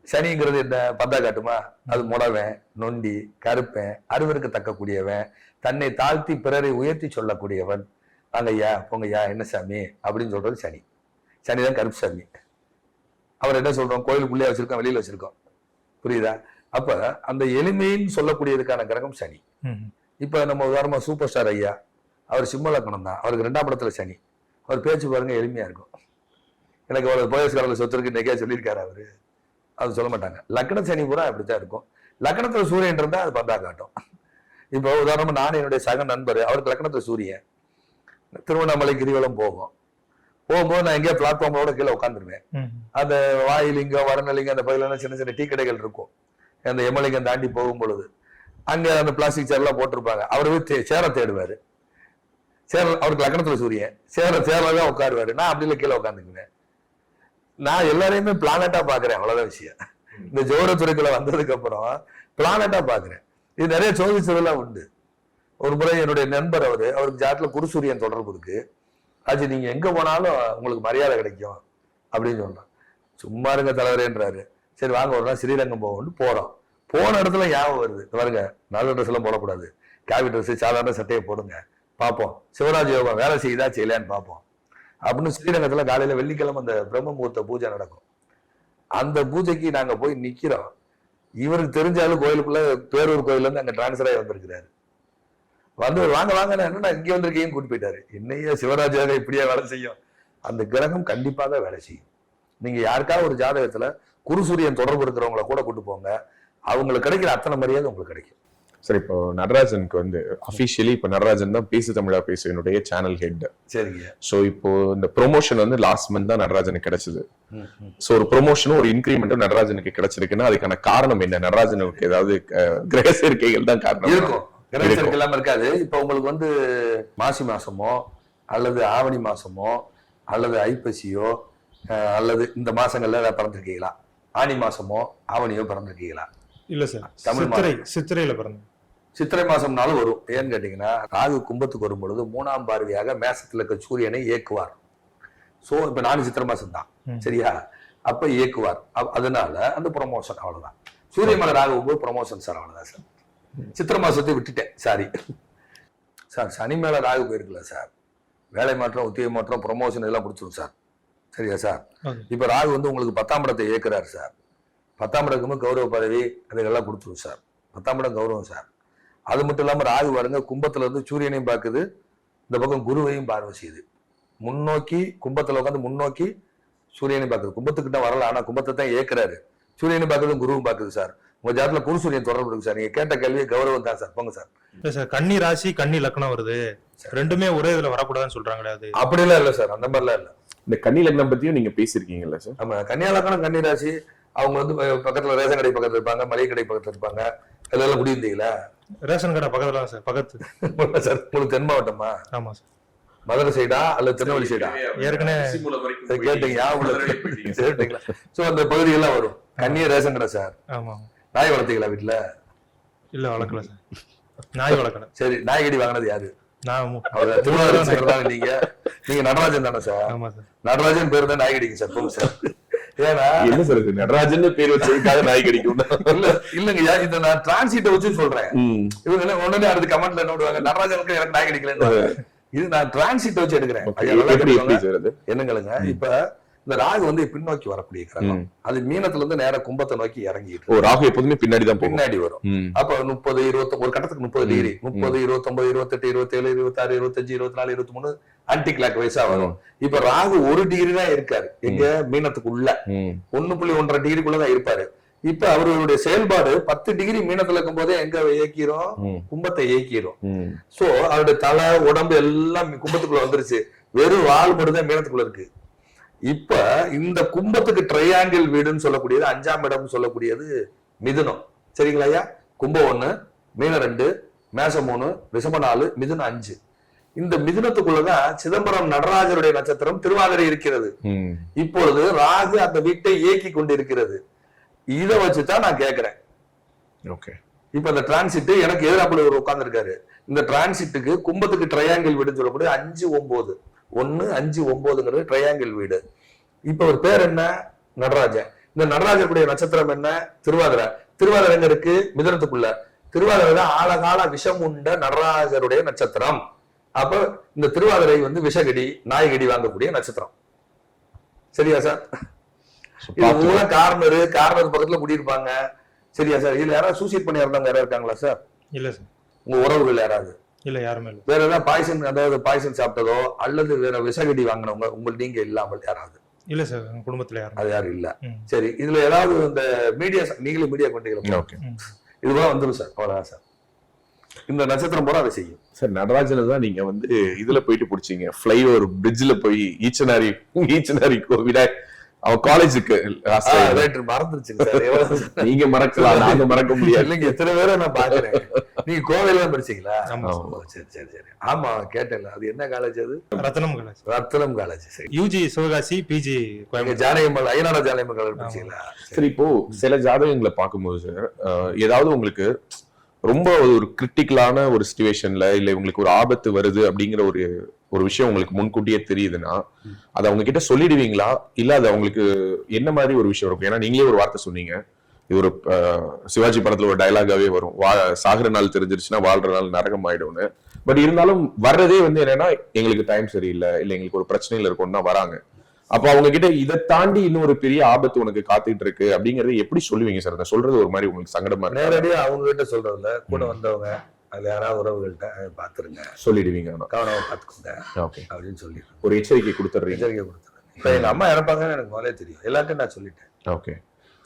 சனிங்கிறது என்ன பந்தா காட்டுமா? அது முடவன், நொண்டி, கருப்பன், அறிவருக்கு தக்கக்கூடியவன், தன்னை தாழ்த்தி பிறரை உயர்த்தி சொல்லக்கூடியவன். வாங்க ஐயா, போங்க ஐயா, என்ன சாமி அப்படின்னு சொல்றது சனி. சனிதான் கருப்பு சாமி. அவர் என்ன சொல்றோம்? கோயிலுக்குள்ளே வச்சிருக்கோம், வெளியில வச்சிருக்கோம். புரியுதா? அப்ப அந்த எளிமைன்னு சொல்லக்கூடியதுக்கான கிரகம் சனி. இப்ப நம்ம உதாரணமா சூப்பர் ஸ்டார் ஐயா, அவர் சிம்ம லக்கணம் தான். அவருக்கு 2ஆம் இடத்துல சனி. அவர் பேச்சு பாருங்க எளிமையா இருக்கும். எனக்கு அவ்வளவு போயஸ்காரர்கள் சொத்து இருக்கு இன்னைக்கே சொல்லியிருக்காரு அவரு. அது சொல்ல மாட்டாங்க. லக்கண சனி பூரா அப்படித்தான் இருக்கும். லக்கணத்துல சூரியன் இருந்தா அது பந்தா காட்டும். இப்போ உதாரணமா நான் என்னுடைய சக நண்பர், அவருக்கு லக்கணத்துல சூரியன், திருவண்ணாமலை கிரிவலம் போகும்போது நான் எங்கேயா பிளாட்ஃபார்மோட கீழே உட்காந்துருவேன். அந்த வாயிலிங்கம், வரணலிங்கம், அந்த பகுதியில சின்ன சின்ன டீ கடைகள் இருக்கும். அந்த எமலிங்கம் தாண்டி போகும் பொழுது அங்க அந்த பிளாஸ்டிக் சேர் எல்லாம் போட்டிருப்பாங்க. அவரு சேர தேடுவாரு. அவருக்கு லக்கணத்துல சூரியன், சேர்லதான் உட்காருவாரு. நான் அப்படி இல்லை, கீழே உட்காந்துக்குவேன். நான் எல்லாரையுமே பிளானட்டா பாக்குறேன். அவ்வளவுதான் விஷயம். இந்த ஜோடத்துறைக்குள்ள வந்ததுக்கு அப்புறம் பிளானட்டா பாக்குறேன். இது நிறைய சோதிச்சதெல்லாம் உண்டு. ஒரு முறை என்னுடைய நண்பர், அவருக்கு ஜாதகத்துல குருசூரியன் தொடர்பு இருக்கு. அது நீங்க எங்க போனாலும் உங்களுக்கு மரியாதை கிடைக்கும் அப்படின்னு சொல்றான். சும்மா இருங்க தலைவரேன்றாரு. சரி வாங்க ஒரு நாள் ஸ்ரீரங்கம் போவோம்னு போறோம். போன இடத்துல ஞாபகம் வருது, பாருங்க நல்ல ட்ரெஸ் எல்லாம் போடக்கூடாது, கேவி ட்ரெஸ், சாதாரண சட்டையை போடுங்க, பார்ப்போம் சிவராஜ் யோகம் வேலை செய்யுதா செய்யலான்னு பார்ப்போம் அப்படின்னு. ஸ்ரீரங்கத்துல காலையில வெள்ளிக்கிழமை அந்த பிரம்ம முகூர்த்த பூஜை நடக்கும். அந்த பூஜைக்கு நாங்க போய் நிக்கிறோம். இவருக்கு தெரிஞ்சாலும் கோயிலுக்குள்ள பேரூர் கோயில்ல இருந்து அங்க டிரான்ஸ்ஃபர் ஆகி வந்திருக்கிறாரு. வந்து வாங்க வாங்க, என்ன இங்க வந்திருக்கீங்கன்னு கூட்டி போயிட்டாரு. என்னையா சிவராஜாக இப்படியா வேலை செய்யும்? அந்த கிரகம் கண்டிப்பாக வேலை செய்யும். நீங்க யாருக்காவது ஒரு ஜாதகத்துல குருசூரியன் தொடர்பு இருக்கிறவங்கள கூட கூட்டு போங்க. அவங்களுக்கு கிடைக்கிற அத்தனை மரியாதை உங்களுக்கு கிடைக்கும். சார் இப்போ நடராஜனுக்கு வந்து அபிஷியலி இப்போ நடராஜன் தான் பேசு தமிழா பேசுனுடைய சேனல் ஹெட். சரிங்க. ஸோ இப்போ இந்த ப்ரொமோஷன் வந்து லாஸ்ட் மந்த் தான் நடராஜனுக்கு கிடைச்சது. ஸோ ஒரு ப்ரொமோஷனும் ஒரு இன்க்ரிமெண்ட்டும் நடராஜனுக்கு கிடைச்சிருக்குன்னா அதுக்கான காரணம் என்ன? நடராஜனுக்கு ஏதாவது கிரக சேர்க்கைகள் தான் காரணம் இருக்கும். கிரக சேர்க்கை இல்லாம இருக்காது. இப்போ உங்களுக்கு வந்து மாசி மாசமோ அல்லது ஆவணி மாசமோ அல்லது ஐப்பசியோ அல்லது இந்த மாசங்கள்ல ஏதாவது பிறந்திருக்கீங்களா? ஆனி மாசமோ ஆவணியோ பிறந்திருக்கீங்களா? இல்ல சார், தமிழ் சித்திரையில பிறந்தேன். சித்திரை மாசம்னாலும் வரும். ஏன்னு கேட்டீங்கன்னா ராகு கும்பத்துக்கு வரும் பொழுது 3ஆம் பார்வையாக மேசத்துல இருக்க சூரியனை இயக்குவார். சோ இப்ப நானும் சித்திரை மாசம் தான், சரியா? அப்ப இயக்குவார். அதனால அந்த ப்ரொமோஷன் அவ்வளவுதான். சூரிய மேல ராகு போகும்போது ப்ரொமோஷன் சார், அவ்வளவுதான் சார். சித்திரை மாசத்தை விட்டுட்டேன், சாரி சார். சனி மேல ராகு போயிருக்குல்ல சார், வேலை மாற்றம், உத்தியோக மாற்றம், ப்ரொமோஷன் இதெல்லாம் முடிச்சிடும் சார், சரியா சார்? இப்ப ராகு வந்து உங்களுக்கு 10ஆம் இடத்தை இயக்குறாரு சார். 10ஆம் இடத்துக்கு கௌரவ பதவி அதுக்கெல்லாம் கொடுத்துரும் சார். 10ஆம் இடம் கௌரவம் சார். அது மட்டும் இல்லாம ராகு பாருங்க கும்பத்துல இருந்து சூரியனையும் பார்க்குது, இந்த பக்கம் குருவையும் பார்வை செய்யுது. முன்னோக்கி கும்பத்துல உட்காந்து முன்னோக்கி சூரியனையும் பார்க்குது. கும்பத்துக்கிட்ட வரல, ஆனா கும்பத்தை தான் ஏற்கிறாரு. சூரியனையும் பார்க்குது, குருவும் பார்க்குது சார். உங்க ஜாதத்துல குரு சூரியன் தொடர்பு இருக்கு சார். நீங்க கேட்ட கேள்வி கௌரவம் தான் சார். போங்க சார். இல்ல சார், கன்னி ராசி கன்னி லக்னம் வருது, ரெண்டுமே ஒரே இதுல வரக்கூடாதுன்னு சொல்றாங்களே, அது அப்படிலாம் இல்ல சார், அந்த மாதிரிலாம் இல்ல. இந்த கன்னி லக்னம் பத்தியும் நீங்க பேசிருக்கீங்கல்ல சார்? ஆமா, கன்னியா லக்னம் கன்னி ராசி. அவங்க வந்து பக்கத்துல ரேஷன் கடை பக்கத்துல இருப்பாங்க, மளிகை கடை பக்கத்துல இருப்பாங்க. இதெல்லாம் முடிந்தீங்களா? ரேஷன் கடை பக்கத்துல சார், பக்கத்து சார். உங்களுக்கு தென் மாவட்டமா? ஆமா சார். மதுரை சைடா அல்லது திருநெல்வேலி சைடா? ஏற்கனவே கேட்டீங்க. சோ அந்த பகுதியெல்லாம் வரும். கன்னியா ரேஷன் கடை சார். ஆமா. நாய் வளர்த்தீங்களா வீட்டுல? இல்ல, வளர்க்கல சார். நாய் வளர்க்கல. சரி, நாய்கடி வாங்கினது யாரு? நான் திருவாரூர். நீங்க நடராஜன் தானே சார்? ஆமா சார். நடராஜன் பேர் தான் நாய்கடிங்க சார். போங்க சார். ஏன்னா என்ன சார் இது நடராஜன் பேர் வச்சதுக்காக நாய் கடிக்கும்? இல்லங்க, இந்த நான் டிரான்சிட்ட வச்சு சொல்றேன். இவங்க உடனே அடுத்த கமெண்ட்ல என்ன விடுவாங்க, நடராஜனுக்கு எனக்கு நாய் கடிக்கல. இது நான் டிரான்சிட்ட வச்சு எடுக்கிறேன். என்னங்களுங்க, இப்ப இந்த ராகு வந்து பின்னோக்கி வரக்கூடிய கிரகம். அது மீனத்துல இருந்து நேர கும்பத்தை நோக்கி இறங்கிட்டு ராகு எப்போதுமே பின்னாடி வரும். அப்ப 30, 20 ஒரு கட்டத்துக்கு 30 டிகிரி, 30, 29, 28, 27, 26, 25, 24, 23 ஆன்டி கிளாக் வைஸா வரும். இப்ப ராகு 1 டிகிரி தான் இருக்காரு எங்க மீனத்துக்குள்ள, 1.1 டிகிரிக்குள்ளதான் இருப்பாரு. இப்ப அவருடைய செயல்பாடு 10 டிகிரி மீனத்துல இருக்கும் போதே எங்க இயக்கிறோம்? கும்பத்தை இயக்கிறோம். சோ அவருடைய தலை உடம்பு எல்லாம் கும்பத்துக்குள்ள வந்துருச்சு, வெறும் வால் மட்டும் தான் மீனத்துக்குள்ள இருக்கு. இப்ப இந்த கும்பத்துக்கு ட்ரையாங்கிள் வீடுன்னு சொல்லக்கூடியது 5ஆம் இடம் சொல்லக்கூடியது மிதுனம், சரிங்களா ஐயா? கும்பம் 1, மீனம் 2, மேசம் 3, ரிஷபம் 4, மிதுனம் 5. இந்த மிதுனத்துக்குள்ளதான் சிதம்பரம் நடராஜருடைய நட்சத்திரம் திருவாதிரை இருக்கிறது. இப்பொழுது ராகு அந்த வீட்டை இயக்கி கொண்டிருக்கிறது. இதை வச்சுதான் நான் கேட்கிறேன். இப்ப இந்த டிரான்சிட் எனக்கு எதிராப்புல ஒரு உட்கார்ந்து இருக்காரு. இந்த டிரான்சிட்டுக்கு கும்பத்துக்கு ட்ரையாங்கிள் வீடுன்னு சொல்லக்கூடிய 5, 9, 1, 5, 9ங்கிறது ட்ரையாங்கிள் வீடு. இப்ப ஒரு பேர் என்ன? நடராஜன். இந்த நடராஜருடைய நட்சத்திரம் என்ன? திருவாதிரை. திருவாதிரை எங்க இருக்கு? மிதுனத்துக்குள்ள. திருவாதிரை தான் ஆழகால விஷம் உண்ட நடராஜருடைய நட்சத்திரம். அப்ப இந்த திருவாதிரை வந்து விஷகடி, நாய்கடி வாங்கக்கூடிய நட்சத்திரம், சரியா சார்? கார்னர் பக்கத்துல குடியிருப்பாங்க, சரியா சார்? இதுல யாராவது சூசைட் பண்ணி இறந்தவங்க யாராவது இருக்காங்களா சார்? இல்ல சார். உங்க உறவுகள் யாராவது? இல்ல, யாருமே இல்ல. வேற ஏதாவது பாய்சன், அதாவது பாய்சன் சாப்பிட்டதோ அல்லது வேற விஷகடி வாங்கினவங்க உங்களுக்கு நீங்க இல்லாமல் யாராவது? இல்ல சார், குடும்பத்துல யாரும். அது யாரும் இல்ல. சரி, இதுல ஏதாவது இந்த மீடியா, நீங்களும் மீடியா கொண்டீங்களா? இதுதான் வந்துடும் சார், அவ்வளவுதான் சார். இந்த நட்சத்திரம் போல அதை செய்யும் சார். நடராஜனை தான் நீங்க வந்து இதுல போயிட்டு பிடிச்சீங்க, ஃபிளைஓவர் பிரிட்ஜ்ல போய் ஈச்சனாரி கோவில அவன் காலேஜுக்கு மறந்துருச்சுங்க சார். நீங்க மறக்கலாம், நாங்க மறக்க முடியாது. இல்லைங்க, எத்தனை பேரை நான் பாக்குறேன். நீங்க கோவையில தான் படிச்சீங்களா? சரி சரி சரி. ஆமா கேட்டேன். அது என்ன காலேஜ்? அது ரத்னம் காலேஜ். ரத்னம் காலேஜ். சரி. UG Sivakasi, PG Janakiammal, Ayyanar Janakiammal college படிச்சீங்களா? சரி, இப்போ சில ஜாதகங்களை பார்க்கும்போது சார், ஏதாவது உங்களுக்கு ரொம்ப ஒரு கிரிட்டிக்கலான ஒரு சிச்சுவேஷன்ல இல்ல உங்களுக்கு ஒரு ஆபத்து வருது அப்படிங்கிற ஒரு விஷயம் உங்களுக்கு முன்கூட்டியே தெரியுதுன்னா அதை அவங்க கிட்ட சொல்லிடுவீங்களா? இல்ல அது அவங்களுக்கு என்ன மாதிரி ஒரு விஷயம் இருக்கும்? ஏன்னா நீங்களே ஒரு வார்த்தை சொன்னீங்க, இது ஒரு சிவாஜி படத்துல ஒரு டயலாகாவே வரும், சாகுற நாள் தெரிஞ்சிருச்சுன்னா வாழ்ற நாள் நரகம் ஆயிடும்னு. பட் இருந்தாலும் வர்றதே வந்து என்னன்னா, எங்களுக்கு டைம் சரியில்லை, இல்ல எங்களுக்கு ஒரு பிரச்சனையில இருக்கும்னு தான் வராங்க. அப்ப அவங்க கிட்ட இதை தாண்டி இன்னொரு பெரிய ஆபத்து உனக்கு காத்துட்டு இருக்கு அப்படிங்கறத எப்படி சொல்லுவீங்க சார்? நான் சொல்றது ஒரு மாதிரி உங்களுக்கு சங்கடமா இருக்கு. நேரடியா அவங்க கிட்ட சொல்றதுல கூட வந்தவங்க அதுல யாராவது உறவுகள்கிட்ட பாத்துருங்க, சொல்லிடுவீங்க, கவனமா பாத்துக்கோங்க அப்படின்னு சொல்லி ஒரு எச்சரிக்கை கொடுத்துறீங்க. எச்சரிக்கை கொடுத்துறேன். இப்ப எங்க அம்மா இறப்பாங்கன்னு எனக்கு முதலே தெரியும், எல்லாத்தையும் நான் சொல்லிட்டேன். ஓகே.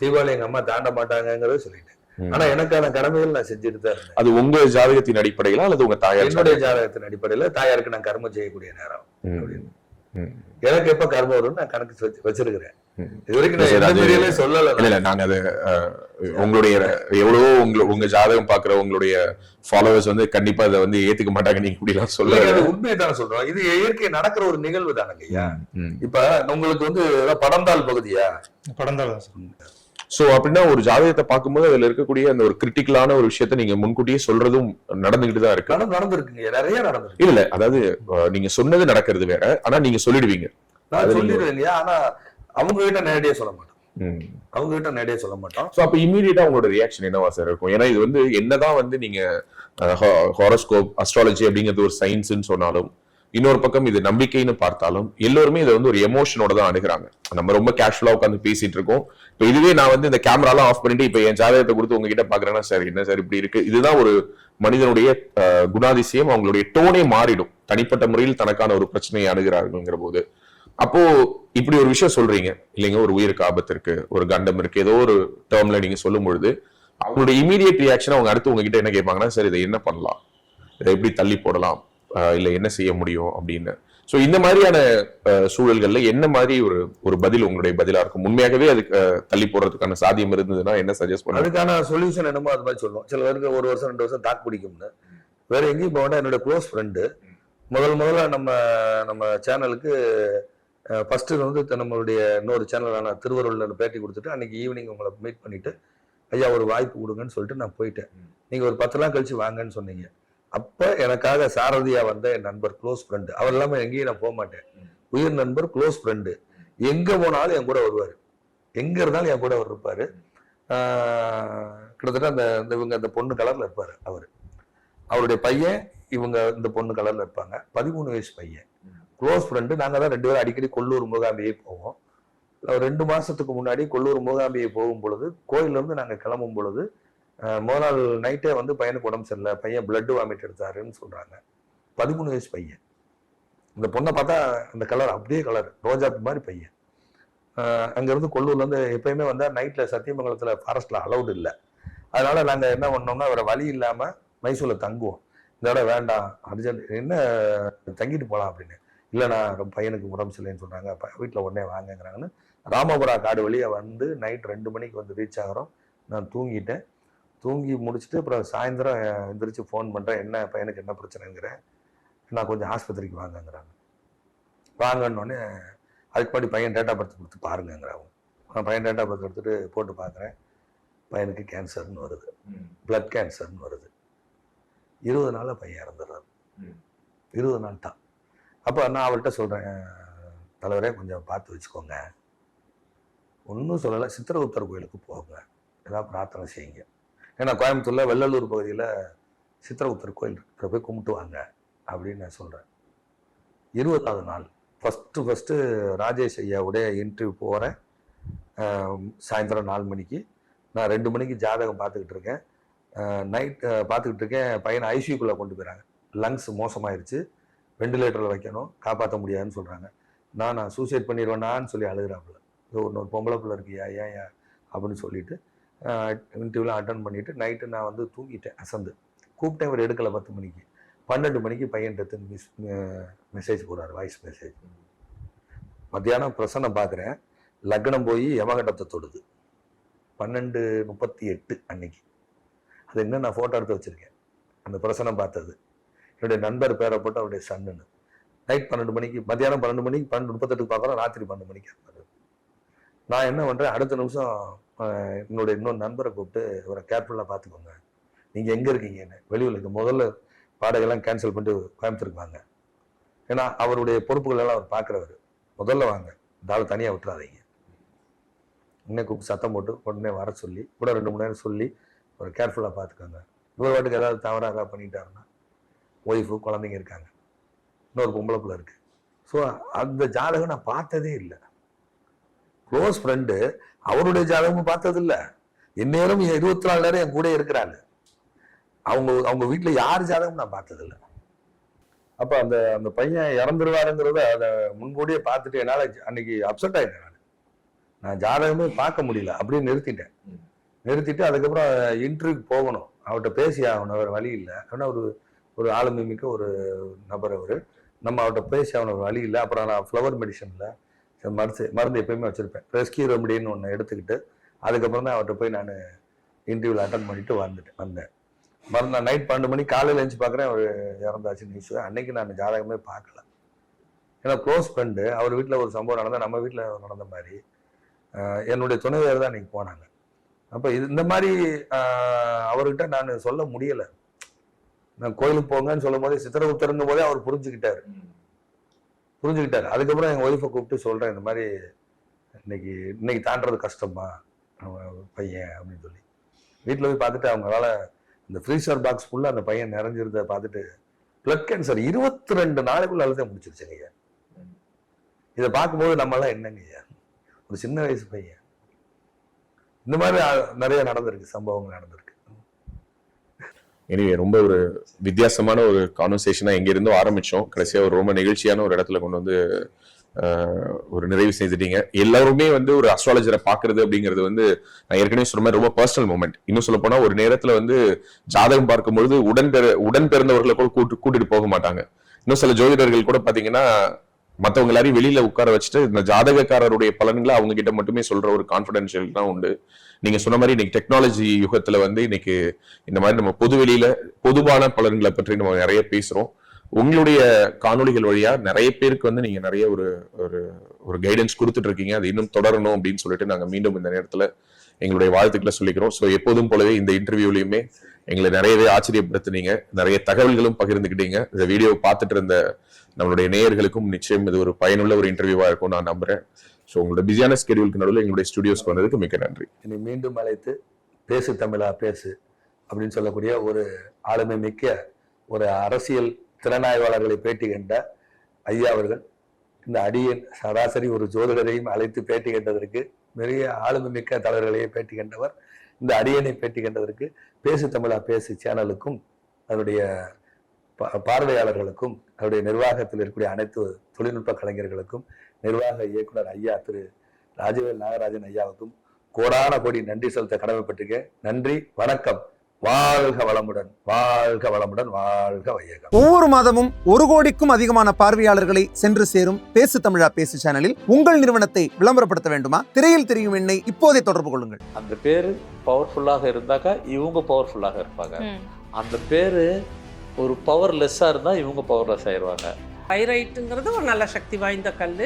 தீபாவளி எங்க அம்மா தாண்ட மாட்டாங்கிறத சொல்லிட்டேன். ஆனா எனக்கான கடமைகள் நான் செஞ்சுட்டு தான் இருந்தேன். அது உங்க ஜாதகத்தின் அடிப்படையில அல்லது உங்க தாயார் என்னுடைய ஜாதகத்தின் அடிப்படையில தாயாருக்கு நான் கர்மம் செய்யக்கூடிய நேரம் அப்படின்னு. எனக்கு எப்ப கர்மம் வரும்னு நான் கணக்கு வச்சிருக்கிறேன். இது வரைக்கும் நான் எந்த மீறியலே சொல்லல. இல்ல நாங்க அது உங்களுடைய எவ்வளவோ உங்க ஜாதகம் பாக்குற உங்களுடைய ஃபாலோவர்ஸ் வந்து கண்டிப்பா அதை வந்து ஏத்துக்க மாட்டாங்க, நீங்க இப்படி எல்லாம் சொல்ல. உண்மையை தானே சொல்றோம், இது இயற்கை நடக்கிற ஒரு நிகழ்வு தானங்க ஐயா. இப்ப உங்களுக்கு வந்து படந்தாள் பகுதியா? படந்தாள். சோ அப்படின்னா ஒரு ஜாதகத்தை பார்க்கும்போது அதுல இருக்கக்கூடிய அந்த ஒரு கிரிட்டிக்கலான ஒரு விஷயத்த நீங்க முன்கூட்டியே சொல்றதும் நடந்துகிட்டு தான் இருக்கு. நடந்திருக்குங்க, நிறைய நடந்திருக்கு. இல்ல அதாவது நீங்க சொன்னது நடக்கிறது வேற, ஆனா நீங்க சொல்லிடுவீங்க. நான் சொல்லிடுவேங்க, ஆனா அவங்க கிட்ட நேரடியா சொல்ல மாட்டோம். அவங்க கிட்ட நேரடியா சொல்ல மாட்டோம். சோ அப்ப இமீடியட்டா உங்களோட ரியாக்ஷன் என்னவா சார் இருக்கும்? ஏன்னா இது வந்து என்னதான் வந்து நீங்க ஹாரோஸ்கோப் அஸ்ட்ராலஜி அப்படிங்கிறது ஒரு சயின்ஸ்ன்னு சொன்னாலும், இன்னொரு பக்கம் இது நம்பிக்கைன்னு பார்த்தாலும், எல்லோருமே இதை வந்து ஒரு எமோஷனோட தான் அணுகிறாங்க. நம்ம ரொம்ப கேஷுவலா உட்காந்து பேசிட்டு இருக்கோம். இப்ப இதுவே நான் வந்து இந்த கேமராலாம் ஆஃப் பண்ணிட்டு இப்ப என் ஜாதகத்தை கொடுத்து உங்ககிட்ட பாக்குறேன்னா, சார் என்ன சார் இப்படி இருக்கு, இதுதான் ஒரு மனிதனுடைய குணாதிசயம். அவங்களுடைய டோனே மாறிடும். தனிப்பட்ட முறையில் தனக்கான ஒரு பிரச்சனையை அணுகிறார்கள்ங்கிற போது, அப்போ இப்படி ஒரு விஷயம் சொல்றீங்க இல்லைங்க, ஒரு உயிருக்கு ஆபத்து இருக்கு, ஒரு கண்டம் இருக்கு, ஏதோ ஒரு டேர்ம்ல நீங்க சொல்லும் பொழுது அவங்களுடைய இமீடியட் ரியாக்ஷன் அவங்க அடுத்து உங்ககிட்ட என்ன கேட்பாங்கன்னா, சார் இதை என்ன பண்ணலாம், இதை எப்படி தள்ளி போடலாம், இல்ல என்ன செய்ய முடியும் அப்படின்னு. சோ இந்த மாதிரியான சூழல்கள்ல என்ன மாதிரி ஒரு பதில் உங்களுடைய பதிலா இருக்கும்? உண்மையாகவே அதுக்கு தள்ளி போடுறதுக்கான சாத்தியம் இருந்ததுன்னா என்ன சஜஸ்ட் பண்ணுங்க? அதுக்கான சொல்யூஷன் என்னமோ அது மாதிரி சொல்லுவோம். சில பேருக்கு 1 வருஷம் 2 வருஷம் தாக்கு பிடிக்கும்னு. வேற எங்கேயும் போனா என்னோட க்ளோஸ் ஃப்ரெண்டு முதல்ல நம்ம சேனலுக்கு ஃபர்ஸ்ட் வந்து நம்மளுடைய இன்னொரு சேனலான திருவருள்ல பேட்டி கொடுத்துட்டு அன்னைக்கு ஈவினிங் உங்களை மீட் பண்ணிட்டு, ஐயா ஒரு வாய்ப்பு கொடுங்கன்னு சொல்லிட்டு நான் போயிட்டேன். நீங்க ஒரு 10 நாள் கழிச்சு வாங்கன்னு சொன்னீங்க. அப்ப எனக்காக சாரதியா வந்த என் நண்பர், க்ளோஸ் ஃப்ரெண்டு, அவர் இல்லாம எங்கேயும் நான் போக மாட்டேன். உயிர் நண்பர், க்ளோஸ் ஃப்ரெண்டு, எங்க போனாலும் என் கூட வருவாரு, எங்க இருந்தாலும் என் கூட அவர் இருப்பாரு. கிட்டத்தட்ட இவங்க அந்த பொண்ணு கலர்ல இருப்பாரு அவரு, அவருடைய பையன் இவங்க இந்த பொண்ணு கலர்ல இருப்பாங்க. 13 வயசு பையன், க்ளோஸ் ஃப்ரெண்டு. நாங்க தான் 2 பேரும் அடிக்கடி கொல்லூர் மூகாம்பியை போவோம். 2 மாசத்துக்கு முன்னாடி கொல்லூர் மூகாம்பியை போகும் பொழுது, கோயில்ல இருந்து நாங்க கிளம்பும் பொழுது முதல் நாள் நைட்டே வந்து பையனுக்கு உடம்பு சரியில்லை, பையன் பிளட் வாமிட் எடுத்தாருன்னு சொல்றாங்க. 13 வயசு பையன். இந்த பொண்ணை பார்த்தா அந்த கலர் அப்படியே கலர் ரோஜா மாதிரி பையன். அங்கிருந்து கொல்லூர்ல இருந்து எப்பயுமே வந்தா நைட்ல சத்தியமங்கலத்துல ஃபாரஸ்ட்ல அலௌடு இல்லை. அதனால நாங்க என்ன பண்ணோம்னா, வேற வழி இல்லாம மைசூர்ல தங்குவோம். இந்த இடம் வேண்டாம், அர்ஜென்ட் என்ன தங்கிட்டு போலாம் அப்படின்னு. இல்லைண்ணா பையனுக்கு உடம்பு சரியில்லைன்னு சொல்றாங்க, வீட்டில் உடனே வாங்கங்கிறாங்கன்னு ராமபுரா காடு வழியா வந்து நைட் 2 மணிக்கு வந்து ரீச் ஆகிறோம். நான் தூங்கிட்டேன். தூங்கி முடிச்சுட்டு அப்புறம் சாயந்தரம் எந்திரிச்சு ஃபோன் பண்றேன், என்ன பையனுக்கு என்ன பிரச்சனைங்கிறேன். நான் கொஞ்சம் ஆஸ்பத்திரிக்கு வாங்கங்கிறாங்க. வாங்கன்னொடனே அதுக்கு முன்னாடி பையன் டேட்டா பர்த் கொடுத்து பாருங்கிறாங்க. நான் பையன் டேட்டா பர்த் எடுத்துட்டு போட்டு பார்க்குறேன். பையனுக்கு கேன்சர்னு வருது, பிளட் கேன்சர்னு வருது. 20 நாள்ல பையன் இறந்துடுறாரு. 20 நாள் தான். அப்போ நான் அவர்கிட்ட சொல்றேன், தலைவரே கொஞ்சம் பார்த்து வச்சுக்கோங்க, ஒன்றும் சொல்லலை, சித்திரகுப்தர் கோயிலுக்கு போங்க, ஏதாவது பிரார்த்தனை செய்யுங்க. ஏன்னா கோயம்புத்தூர்ல வெள்ளலூர் பகுதியில் சித்திரகுப்தர் கோயில் இருக்கு, போய் கும்பிட்டு வாங்க அப்படின்னு நான் சொல்றேன். 20வது நாள் ஃபர்ஸ்ட் ராஜேஷ் ஐயாவுடைய இன்டர்வியூ போகிறேன். சாயந்தரம் 4 மணிக்கு. நான் 2 மணிக்கு ஜாதகம் பார்த்துக்கிட்டு இருக்கேன். நைட் பார்த்துக்கிட்டு இருக்கேன். பையனை ஐசியூக்குள்ளே கொண்டு போயிறாங்க. லங்ஸ் மோசமாயிருச்சு, வெண்டிலேட்டரில் வைக்கணும், காப்பாற்ற முடியாதுன்னு சொல்கிறாங்க. நான் சூசைட் பண்ணிடுவேனான்னு சொல்லி அழுகிறாப்புல. இன்னொரு பொம்பளை பிள்ளை இருக்கியா ஏன் அப்படின்னு சொல்லிட்டு இன்டர்வியூலாம் அட்டன் பண்ணிவிட்டு நைட்டு நான் வந்து தூங்கிட்டேன் அசந்து. கூப்பிட்டேன், இவர் எடுக்கலை. 10 மணிக்கு. 12 மணிக்கு பையன் டெத்து மெசேஜ் போடுறாரு, வாய்ஸ் மெசேஜ். மத்தியானம் பிரசன்னம் பார்க்குறேன், லக்னம் போய் யமகண்டத்தை தொடுது. 12:38 அன்னைக்கு. அது என்ன நான் ஃபோட்டோ எடுத்து வச்சுருக்கேன், அந்த பிரசனம் பார்த்தது. என்னுடைய நண்பர் பேரை போட்டு அவருடைய சன்னுன்னு. நைட் 12 மணிக்கு, மத்தியானம் 12 மணிக்கு, 12:38 பார்க்குறோம், ராத்திரி 12 மணிக்கு இருந்தாரு. நான் என்ன பண்ணுறேன், அடுத்த நிமிஷம் என்னுடைய இன்னொரு நண்பரை கூப்பிட்டு, இவரை கேர்ஃபுல்லாக பார்த்துக்கோங்க, நீங்கள் எங்கே இருக்கீங்கன்னு. வெளியூரில் இருக்க முதல்ல வாடகைலாம் கேன்சல் பண்ணிட்டு கோயம்புத்தூருக்கு வாங்க, ஏன்னா அவருடைய பொறுப்புகள் எல்லாம் அவர் பார்க்குறவர். முதல்ல வாங்க, இந்த ஆள் தனியாக விட்டுறாதீங்க. இன்னும் கூப்பிட்டு சத்தம் போட்டு உடனே வர சொல்லி கூட 2 மணி நேரம் சொல்லி ஒரு கேர்ஃபுல்லாக பார்த்துக்கோங்க. இவர் வாட்டுக்கு ஏதாவது தவறாக ஏதாவது பண்ணிட்டாருன்னா, ஒய்ஃபு குழந்தைங்க இருக்காங்க, இன்னொரு பொம்பளை பிள்ளை இருக்கு. ஸோ அந்த ஜாதகம் நான் பார்த்ததே இல்லை. க்ளோஸ் ஃப்ரெண்டு அவருடைய ஜாதகமும் பார்த்தது இல்லை. எந்நேரம் 24 நேரம் என் கூட இருக்கிறாங்க. அவங்க வீட்டில் யார் ஜாதகமும் நான் பார்த்ததில்லை. அப்போ அந்த பையன் இறந்துருவாருங்கிறத அதை முன்கூடியே பார்த்துட்டு என்னால் அன்னைக்கு அப்செட் ஆகிட்டேன். நான் ஜாதகமே பார்க்க முடியல, அப்படியே நிறுத்திட்டேன். நிறுத்திட்டு அதுக்கப்புறம் இன்டர்வியூக்கு போகணும், அவர்கிட்ட பேசி ஆகணும், வேறு வழி இல்லை. அப்படின்னா ஒரு ஆளுமை மிக்க ஒரு நபர் அவர், நம்ம அவர்கிட்ட பேசி ஆகணும், ஒரு வழி இல்லை. அப்புறம் நான் ஃப்ளவர் மெடிசனில் மருந்து எப்பயுமே வச்சுருப்பேன், ரெஸ்கியூ ரெமடின்னு ஒன்று எடுத்துக்கிட்டு அதுக்கப்புறம் தான் அவர்கிட்ட போய் நான் இன்டர்வியூவில் அட்டன் பண்ணிட்டு வந்தேன். மறுநாள் நைட் 12 மணி காலையில் எழுந்து பார்க்குறேன் அவர் இறந்தாச்சு நியூஸ். அன்னைக்கு நான் ஜாதகமே பார்க்கல, ஏன்னா க்ளோஸ் ஃப்ரெண்டு. அவர் வீட்டில் ஒரு சம்பவம் நடந்தால் நம்ம வீட்டில் நடந்த மாதிரி என்னுடைய துணைவியார் தான் அன்னைக்கு போனாங்க. அப்போ இந்த மாதிரி அவர்கிட்ட நான் சொல்ல முடியலை. நான் கோயிலுக்கு போங்கன்னு சொல்லும் போதே சித்திரகுப்தருங்கும் போதே அவர் புரிஞ்சுக்கிட்டாரு. அதுக்கப்புறம் எங்கள் ஒய்ஃபை கூப்பிட்டு சொல்கிறேன், இந்த மாதிரி இன்னைக்கு தாண்டது கஷ்டமா பையன் அப்படின்னு சொல்லி. வீட்டில் போய் பார்த்துட்டு அவங்களால இந்த ஃப்ரீசர் பாக்ஸ் ஃபுல்லாக அந்த பையன் நிறைஞ்சிருந்த பார்த்துட்டு பிளட் கேன்சர் 22 நாளைக்குள்ள அழுத முடிச்சிருச்சுங்க. இதை பார்க்கும்போது நம்மளாம் என்னங்க, ஒரு சின்ன வயசு பையன். இந்த மாதிரி நிறைய நடந்திருக்கு, சம்பவங்கள் நடந்திருக்கு. எனவே ரொம்ப ஒரு வித்தியாசமான ஒரு கான்வர்சேஷனா எங்க இருந்தோ ஆரம்பிச்சோம், கடைசியா ஒரு ரொம்ப நிகழ்ச்சியான ஒரு இடத்துல கொண்டு வந்து ஒரு நிறைவு செஞ்சுட்டீங்க. எல்லாருமே வந்து ஒரு அஸ்ட்ராலஜரை பாக்குறது அப்படிங்கிறது வந்து நான் ஏற்கனவே சொன்ன மாதிரி ரொம்ப பர்சனல் மூமெண்ட். இன்னும் சொல்ல போனா ஒரு நேரத்துல வந்து ஜாதகம் பார்க்கும்பொழுது உடன் பிறந்தவர்களை கூட கூட்டிட்டு போக மாட்டாங்க. இன்னும் சில ஜோதிடர்கள் கூட பாத்தீங்கன்னா மற்றவங்க எல்லாரையும் வெளியில உட்கார வச்சுட்டு இந்த ஜாதகக்காரருடைய பலன்களை அவங்க கிட்ட மட்டுமே சொல்ற ஒரு கான்பிடென்ஷியல் தான் உண்டு. நீங்க சொன்ன மாதிரி இன்னைக்கு டெக்னாலஜி யுகத்துல வந்து இன்னைக்கு இந்த மாதிரி நம்ம பொது வெளியில பொதுவான பலன்களை பற்றி நம்ம நிறைய பேசுறோம். உங்களுடைய காணொலிகள் வழியா நிறைய பேருக்கு வந்து நீங்க நிறைய ஒரு கைடன்ஸ் கொடுத்துட்டு இருக்கீங்க. அது இன்னும் தொடரணும் அப்படின்னு சொல்லிட்டு நாங்க மீண்டும் இந்த நேரத்துல எங்களுடைய வாழ்த்துக்களை சொல்லிக்கிறோம். ஸோ எப்போதும் போலவே இந்த இன்டர்வியூலையுமே எங்களை நிறையவே ஆச்சரியப்படுத்தினீங்க, நிறைய தகவல்களும் பகிர்ந்துக்கிட்டீங்க. இந்த வீடியோ பார்த்துட்டு இருந்த நம்மளுடைய நேயர்களுக்கும் நிச்சயம் இது ஒரு பயனுள்ள ஒரு இன்டர்வியூவா இருக்கும் நான் நம்புறேன். ஸோ உங்களோட பிஸியான ஸ்கெடியூலுக்கு நடுவில் எங்களுடைய ஸ்டுடியோஸ்க்கு வந்ததுக்கு மிக்க நன்றி. இனி மீண்டும் அழைத்து பேசு தமிழா பேசு அப்படின்னு சொல்லக்கூடிய ஒரு ஆளுமை மிக்க ஒரு அரசியல் திறனாய்வாளர்களை பேட்டி கண்ட ஐயா அவர்கள் இந்த அடியேன் சராசரி ஒரு ஜோதிடரையும் அழைத்து பேட்டி கண்டதற்கு, பெரிய ஆளுமை மிக்க தலைவர்களையே பேட்டி கண்டவர், இந்த அடியனை பேட்டி கண்டதற்கு பேசு தமிழா பேசு சேனலுக்கும் அதனுடைய பார்வையாளர்களுக்கும் அவருடைய நிர்வாகத்தில் இருக்கக்கூடிய அனைத்து தொழில்நுட்ப கலைஞர்களுக்கும் நிர்வாக இயக்குனர் ஐயா திரு ராஜவேல் நாகராஜன் ஐயாவுக்கும் கோடான கோடி நன்றி செலுத்த கடமைப்பட்டிருக்கேன். நன்றி, வணக்கம். வாழ்க வளமுடன், வாழ்க வளமுடன், வாழ்க வையகம். ஒவ்வொரு மாதமும் 1 கோடிக்கும் அதிகமான பார்வையாளர்களை சென்று சேரும் பேசு தமிழா பேசு சேனலில் உங்கள் நிறுவனத்தை விளம்பரப்படுத்த வேண்டுமா? திரையில் தெரியும் எண்ணை இப்போதே தொடர்பு கொள்ளுங்கள். அந்த பேரு பவர்ஃபுல்லாக இருந்தாக்கா இவங்க பவர்ஃபுல்லாக இருப்பாங்க. அந்த பேரு ஒரு பவர்லெஸ்ஸா இருந்தா இவங்க பவர்லெஸ் ஆயிடுவாங்க. பைரைட்டுங்கிறது ஒரு நல்ல சக்தி வாய்ந்த கல்.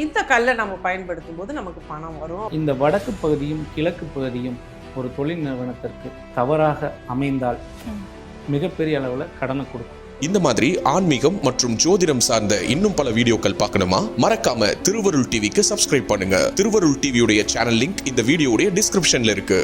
இந்த கல்லை நம்ம பயன்படுத்தும் போது நமக்கு பணம் வரும். இந்த வடக்கு பகுதியும் கிழக்கு பகுதியும் ஒரு தொழில் நிறுவனத்திற்கு தவறாக அமைந்தால் மிகப்பெரிய அளவில் கடனை கொடுக்கும். இந்த மாதிரி ஆன்மீகம் மற்றும் ஜோதிடம் சார்ந்த இன்னும் பல வீடியோக்கள் பார்க்கணுமா? மறக்காம திருவருள் டிவிக்கு சப்ஸ்கிரைப் பண்ணுங்க. திருவருள் டிவியுடைய சேனல் லிங்க் இந்த வீடியோடைய டிஸ்கிரிப்ஷன்ல இருக்கு.